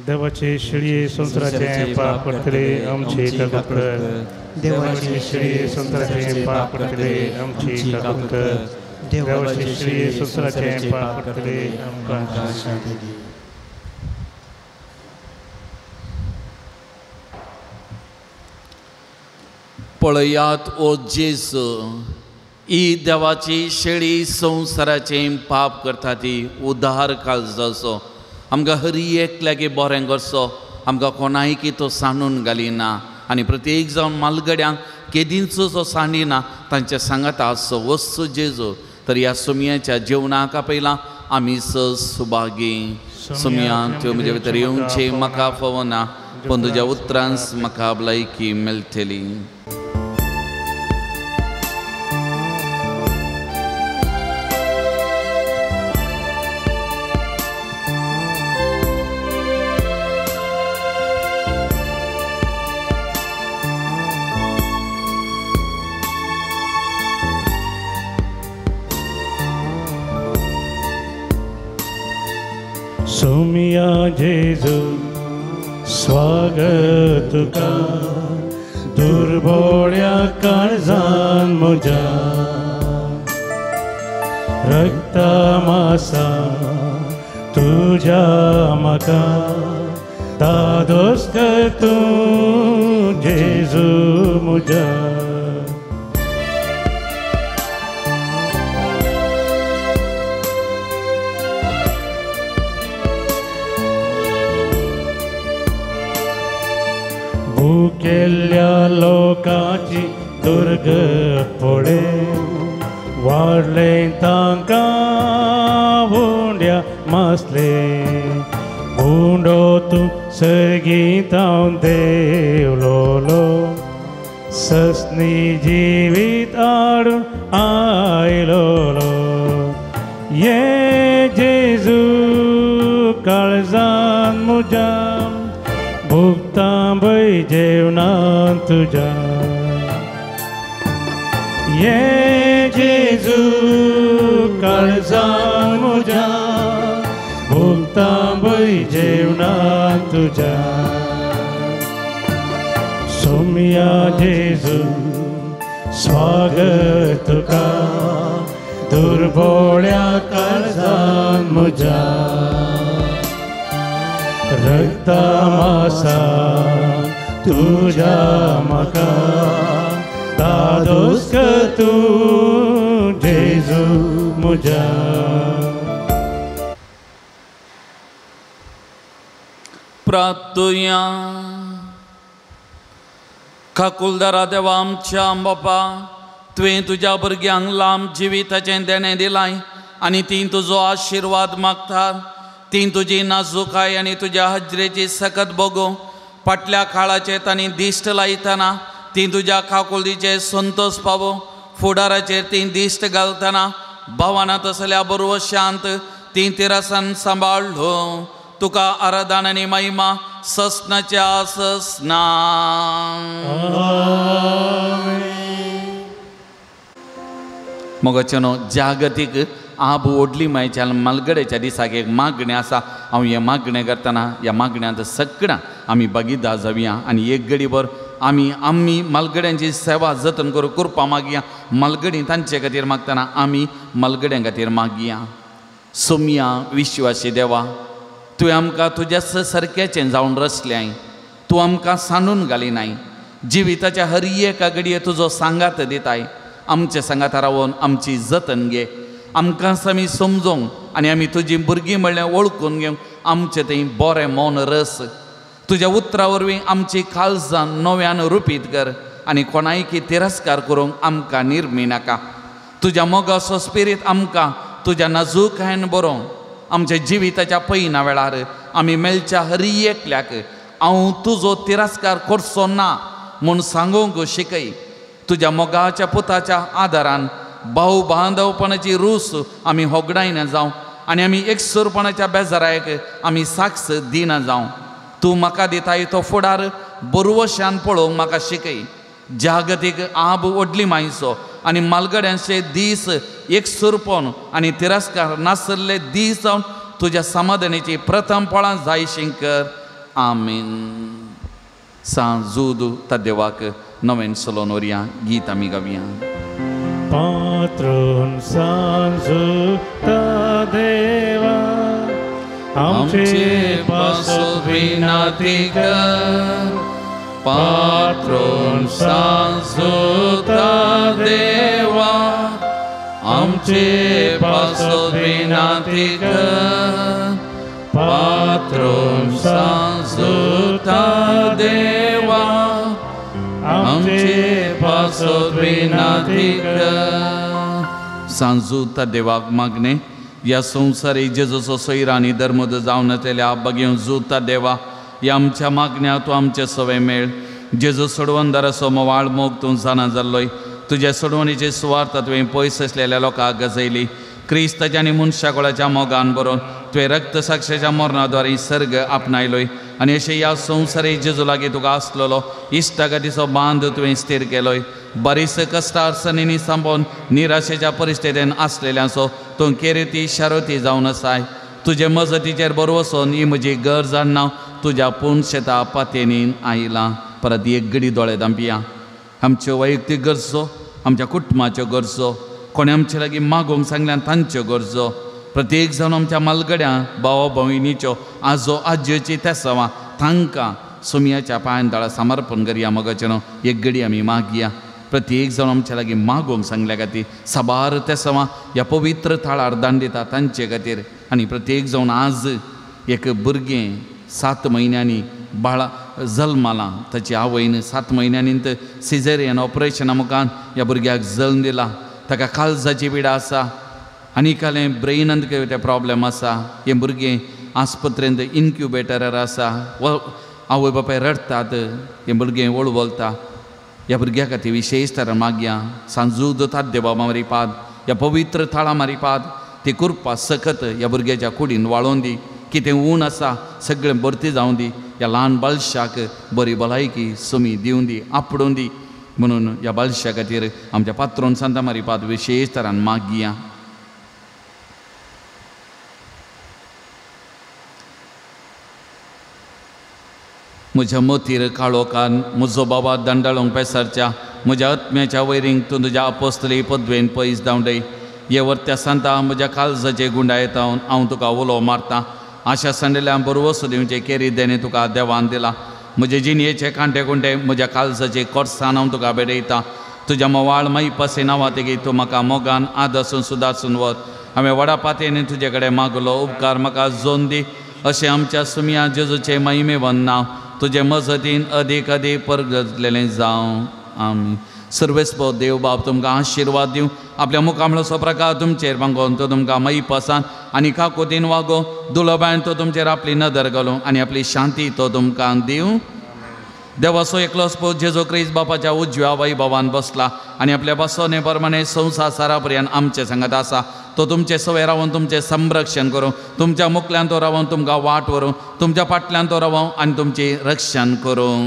देवाचे शिळये संसाराचे पाप करतले आमचे काकूत कर. देवाचे शिळये संसाराचे पाप करतले आमचे काकूत कर. देवाचे शिळये संसाराचे पाप करतले आमकां शांती दी. पळयात ओ जेजू, ही देवाची शेळी संसाराचे पाप करता ती उद्धार काळजाचो. आमकां हरी एकल्यागे बरें करचो. आमकां कोणायकी तो सांडून घालिना आनी प्रत्येक जावन मालगड्यांक केदींचो जो सांडिना तांच्या सांगाता आसचो वस्तू जेजू. तर ह्या सुमयाच्या जेवणाक आपयलां आमी सुभागी. सुमयान त्यो म्हजे भितर येवचे म्हाका फवना पूण तुज्या उतरांस म्हाका भलायकी मेळटली. सुमिया जेजू स्वागत तुका दुर्बोळ्या काळजान म्हज्या. रक्ता मासा तुज्या म्हाका दादोस कर तूं जेजू म्हज्या. भुकेल्या लोकांची दुर्गत पळे वाडले तांकां भोंड्या मासले. भोंडो तूं सर्गीत हांव देवलोलो ससनी जिवीत हाडून आयलोलो. ये जेजू काळजान म्हज्या भुगतां भय जेवणान तुज्या. ये जेजू काळजान म्हज्या भुगतां भय जेवणान तुज्या. सुमया जेजू स्वागत तुका दुर्बोळ्या काळजान म्हज्या. रक्ता मासा तुझ्या म्हाका दादोस कर तूं जेजू म्हज्या. प्रार्थुया. काकुलदारा देवा आमच्या बापा, तुवें तुज्या भुरग्यांक लांब जिविताचें देणें दिलाय आनी ती तुजो आशिर्वाद मागतात. ती तुजी नाजूकाय आनी तुज्या हजरेची सकत बगूं फाटल्या काळाचे तांणी दिश्ट लायतना ती तुज्या काकुलीचे संतोष पावो. फुडाराचेर ती दिश्ट घालतना भावनांत असल्या बरोबर शांत ती तिरासान सांबाळलो. तुका आराधन आनी महिमा ससनाच्या ससना. मोगचनो जागतीक आब ओडली मायच्या मलगडेच्या दिसाक एक मागणें आसा. हांव हे मागणें करतना ह्या मागण्यांत सगळ्यां आमी भागीदार जावया आनी एक घडीभर आमी मलगड्यांची सेवा जतन करून करपा मागया. मलगडी तांचे खातीर मागतना आमी मलगड्यां खातीर मागया. सोम्या विश्वासी देवा, तुवें आमकां तुज्या सारक्याचें जावन रचल्याय. तूं आमकां सांडून घालिनाय. जिविताच्या हर एका घडये तुजो सांगात दिताय. आमच्या सांगात रावून आमची जतन घे. आमकां आमी समजोंक आनी आमी तुजी भुरगीं म्हणल्यार वळखून घेवंक आमचें तें बरें मौन रस. तुज्या उतरा वरवीं आमची काळजां नव्यान रुपीत कर आनी कोणायकी तिरस्कार करूंक आमकां निर्मी नाका. तुज्या मोगाचो स्पिरीट आमकां तुज्या नाजूकायेन बरोवंक आमच्या जिविताच्या पयना वेळार आमी मेलच्या हर एकल्याक हांव तुजो तिरस्कार करचो ना म्हूण सांगूंक शिकय. तुज्या मोगाच्या पुताच्या आदारान भाऊ बांदवपणाची रूस आमी होगडायना जावं आनी आमी एकसुरपणाच्या बेजाराक आमी साक्ष दिना जावं. तूं म्हाका दिताय तो फुडार बरोवशान पळोवंक म्हाका शिकय. जागतीक आब ओडली मायचो आनी मालगड्यांचे दीस एकसुरपण आनी तिरस्कार नासल्ले दीस जावन तुज्या समाधानाची प्रथम फळां जायशीं कर. आमीन. सांजूद तदेवाक नवें सलोनोरिया गीत आमी गावया. पात्रोन सांजू तदेवा आमचे पासो विनाती कर. पात्रोन सांजू तदेवा आमचे पासो विनाती कर. पात्रोन सांजू तदेवा आमचे पासो विनाती कर. सांजू तदेवाक मागणे. या संवसारी जेजूचो सोयरा आनी धर्मद जावन येतल्या बगेव जुता देवा, ह्या आमच्या मागण्या तूं आमचे सवे मेळ. जेजू सोडवंदाराचो मोवाळ मोग तूं जाणा जाल्लोय. तुज्या सोडवणीचे सुवार्थ तुवें पयस आसलेल्या लोकांक गजयली. क्रिस्ताच्या आनी मनशाकुळाच्या मोगान बरोवन तुवें रक्त साक्षाच्या मरणाद्वारे सर्ग आपणायलोय आनी अशें ह्या संवसारी जेजू लागीं तुका आसलेलो इश्टागतीचो बांद तुवें स्थिर केलोय. बरीच कश्टां अडचणींनी सांपोवन निराशेच्या परिस्थितीन आसलेल्यांचो तूं केरिती शारोती जावन आसाय. तुजे मजतीचेर बरो वचोन ही म्हजी गरज आनी हांव तुज्या पुणशेता पातयेनीन आयलां. परत एक घडी दोळे धांपया. आमच्यो वैयक्तीक गरजो, आमच्या कुटुंबाच्यो गरजो, कोणी आमचे लागीं मागोवंक सांगल्यान तांच्यो गरजो, प्रत्येक जावन आमच्या मालगड्यां भावा भयणीच्यो आजो आजयोची तेसावां तांकां सोमयाच्या पांयदाळा समर्पण करया. मोगाचेनो एक घडी आमी मागया. प्रत्येक जावन आमच्या लागीं मागोवंक सांगल्या खातीर साबार तेसावां ह्या पवित्र थाळार दान दिता तांचे खातीर. आनी प्रत्येक जावन आज एक भुरगें 7 म्हयन्यांनी बाळा जल्मालां. ताची आवयन 7 म्हयन्यांनींत सिझेरियन ऑपरेशना मुखान ह्या भुरग्याक जल्म दिला. ताका काळजाची पिडा आसा आनी कालें ब्रेनांत ते प्रॉब्लेम आसा. हें भुरगें आस्पत्रेंत इन्क्युबेटरार आसा. आवय बापाय रडटात. हें भुरगें वळवलता. ह्या भुरग्या खातीर विशेश तरेन मागया. सांजूद देवा मारिपाद ह्या पवित्र थाळा मारिपाद ती कुरपा सकत ह्या भुरग्याच्या कुडीन वाळोवन दी. कितें ऊन आसा सगळें भरती जावं दी. ह्या ल्हान बालशाक बरी भलायकी सुमी दिवन दी, आपडून दी. म्हणून ह्या बालशा खातीर आमच्या पात्रोन सांता मारिपाद विशेश तरान मागया. म्हज्या मतीर काळोखान म्हजो बाबा दंडाळोंक पेसारच्या म्हज्या आत्म्याच्या वैरींक तूं तुज्या अपोस्तली पदवेन पयस धांवडय. हे वर्त्या सांता म्हज्या काळजाचे गुंडायेतावन हांव तुका उलो मारतां. आशा संडेल्या बरोबर वस्तू दिवचे केरी देणे तुका देवान दिला. म्हजे जिणयेचे कांटे कुंटे म्हज्या काळजाचे कोर्सान हांव तुका बेडयता. तुज्या मोवाळ माई पसे नांवा तेगी तूं म्हाका मोगान आदसून सुदारसून वत. हांवें व्हडा पातयेन तुजे कडेन मागलो उपकार म्हाका जोन दी. अशें आमच्या सुमिया जेजूचे महिमेवन नांव तुजे मजतीन अदीक अदीक परगतलेलें जावं. आमी सर्वेस्पो देव बाब तुमकां आशिर्वाद दिवं. आपल्या मुखामळो प्रकार तुमचेर मागोवन तो तुमकां मई पसान आनी काकुतीन वागो. दुलोबायन तो तुमचेर आपली नदर घालूं आनी आपली शांती तो तुमकां दिवं. देवाचो एकलोच पूत जेजू क्रिस्त बापाच्या उजव्या वैभवान बसला आनी आपल्या बसोने प्रमाणे संवसारा पर्यंत आमचे सांगात आसा. तो तुमचे सवय रावन तुमचे संरक्षण करूं. तुमच्या मुखल्यान तो रावन तुमकां वाट व्हरूं. तुमच्या फाटल्यान तो रावूं आनी तुमचे रक्षण करूं.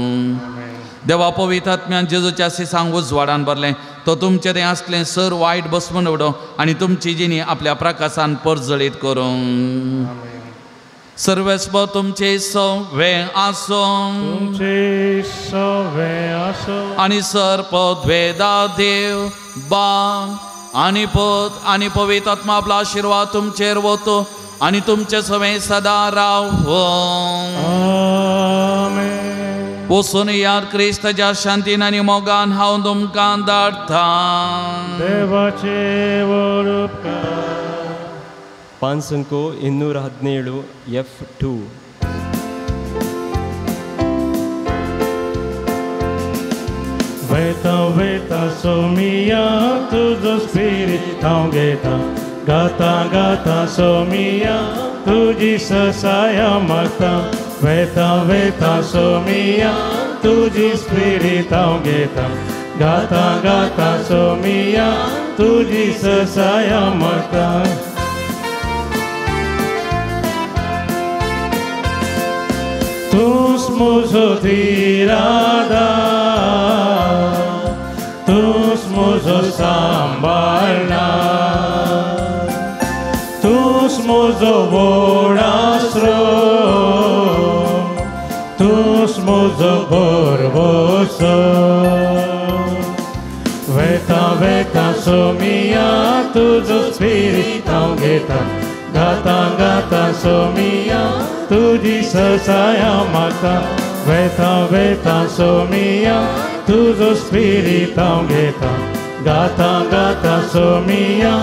देवा पवित्र आत्म्यान जेजूच्या सिसांक उजवाडान भरलें. तो तुमचें तें आसलें सर वायट बसवून उडो आनी तुमची जिणी आपल्या प्रकाशान परजळीत करूं. सर्वेस्व तुमचे सवे आसो आनी सर्प द्वेदा देव बाप आनी पुत आनी पवित्र आत्मा आपला आशिर्वाद तुमचेर वतो आनी तुमचे सवे सदा रावो. वचून याद क्रिस्ताच्या शांतीन आनी मोगान हांव तुमकां धाडटा. देवाचे वरपकार. पांचंको 217 F2. वेता वेता सोमिया तुझो स्पिरीट हांव घेता. गाता गाता सोमिया तुजी ससाया मागता. वेता वेता सोमिया तुजी स्पिरीट हांव घेता. गाता गाता सोमिया तुजी ससाया मागता. तूच म्हजो धीरादा. तूच म्हजो सांबाळना. तूच म्हजो व्हड आसरो. तूच म्हजो भरवोसो. वेता वेता सोमिया तुजो स्पिरीट हांव घेता. गाता गाता सोमिया तुजी ससाया मागता. वेता वेता सोमिया तुजो स्पिरीट हांव घेता. गाता गाता सोमिया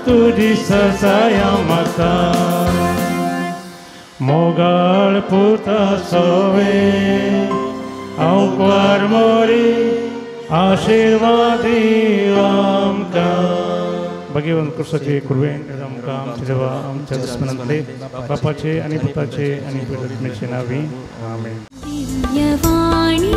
तुजी ससाया मागता. मोगाळ पुता सोवे हांव कुवार मोरी आशिर्वादी आमकां. भगवान कृष्णाचे कृपेन आमकां आमचे देवा आमच्या दुश्मनांतले बापाचे आनी पुताचे आनी पवित्र आत्म्याचे नांवी आमेन. दिव्यवाणी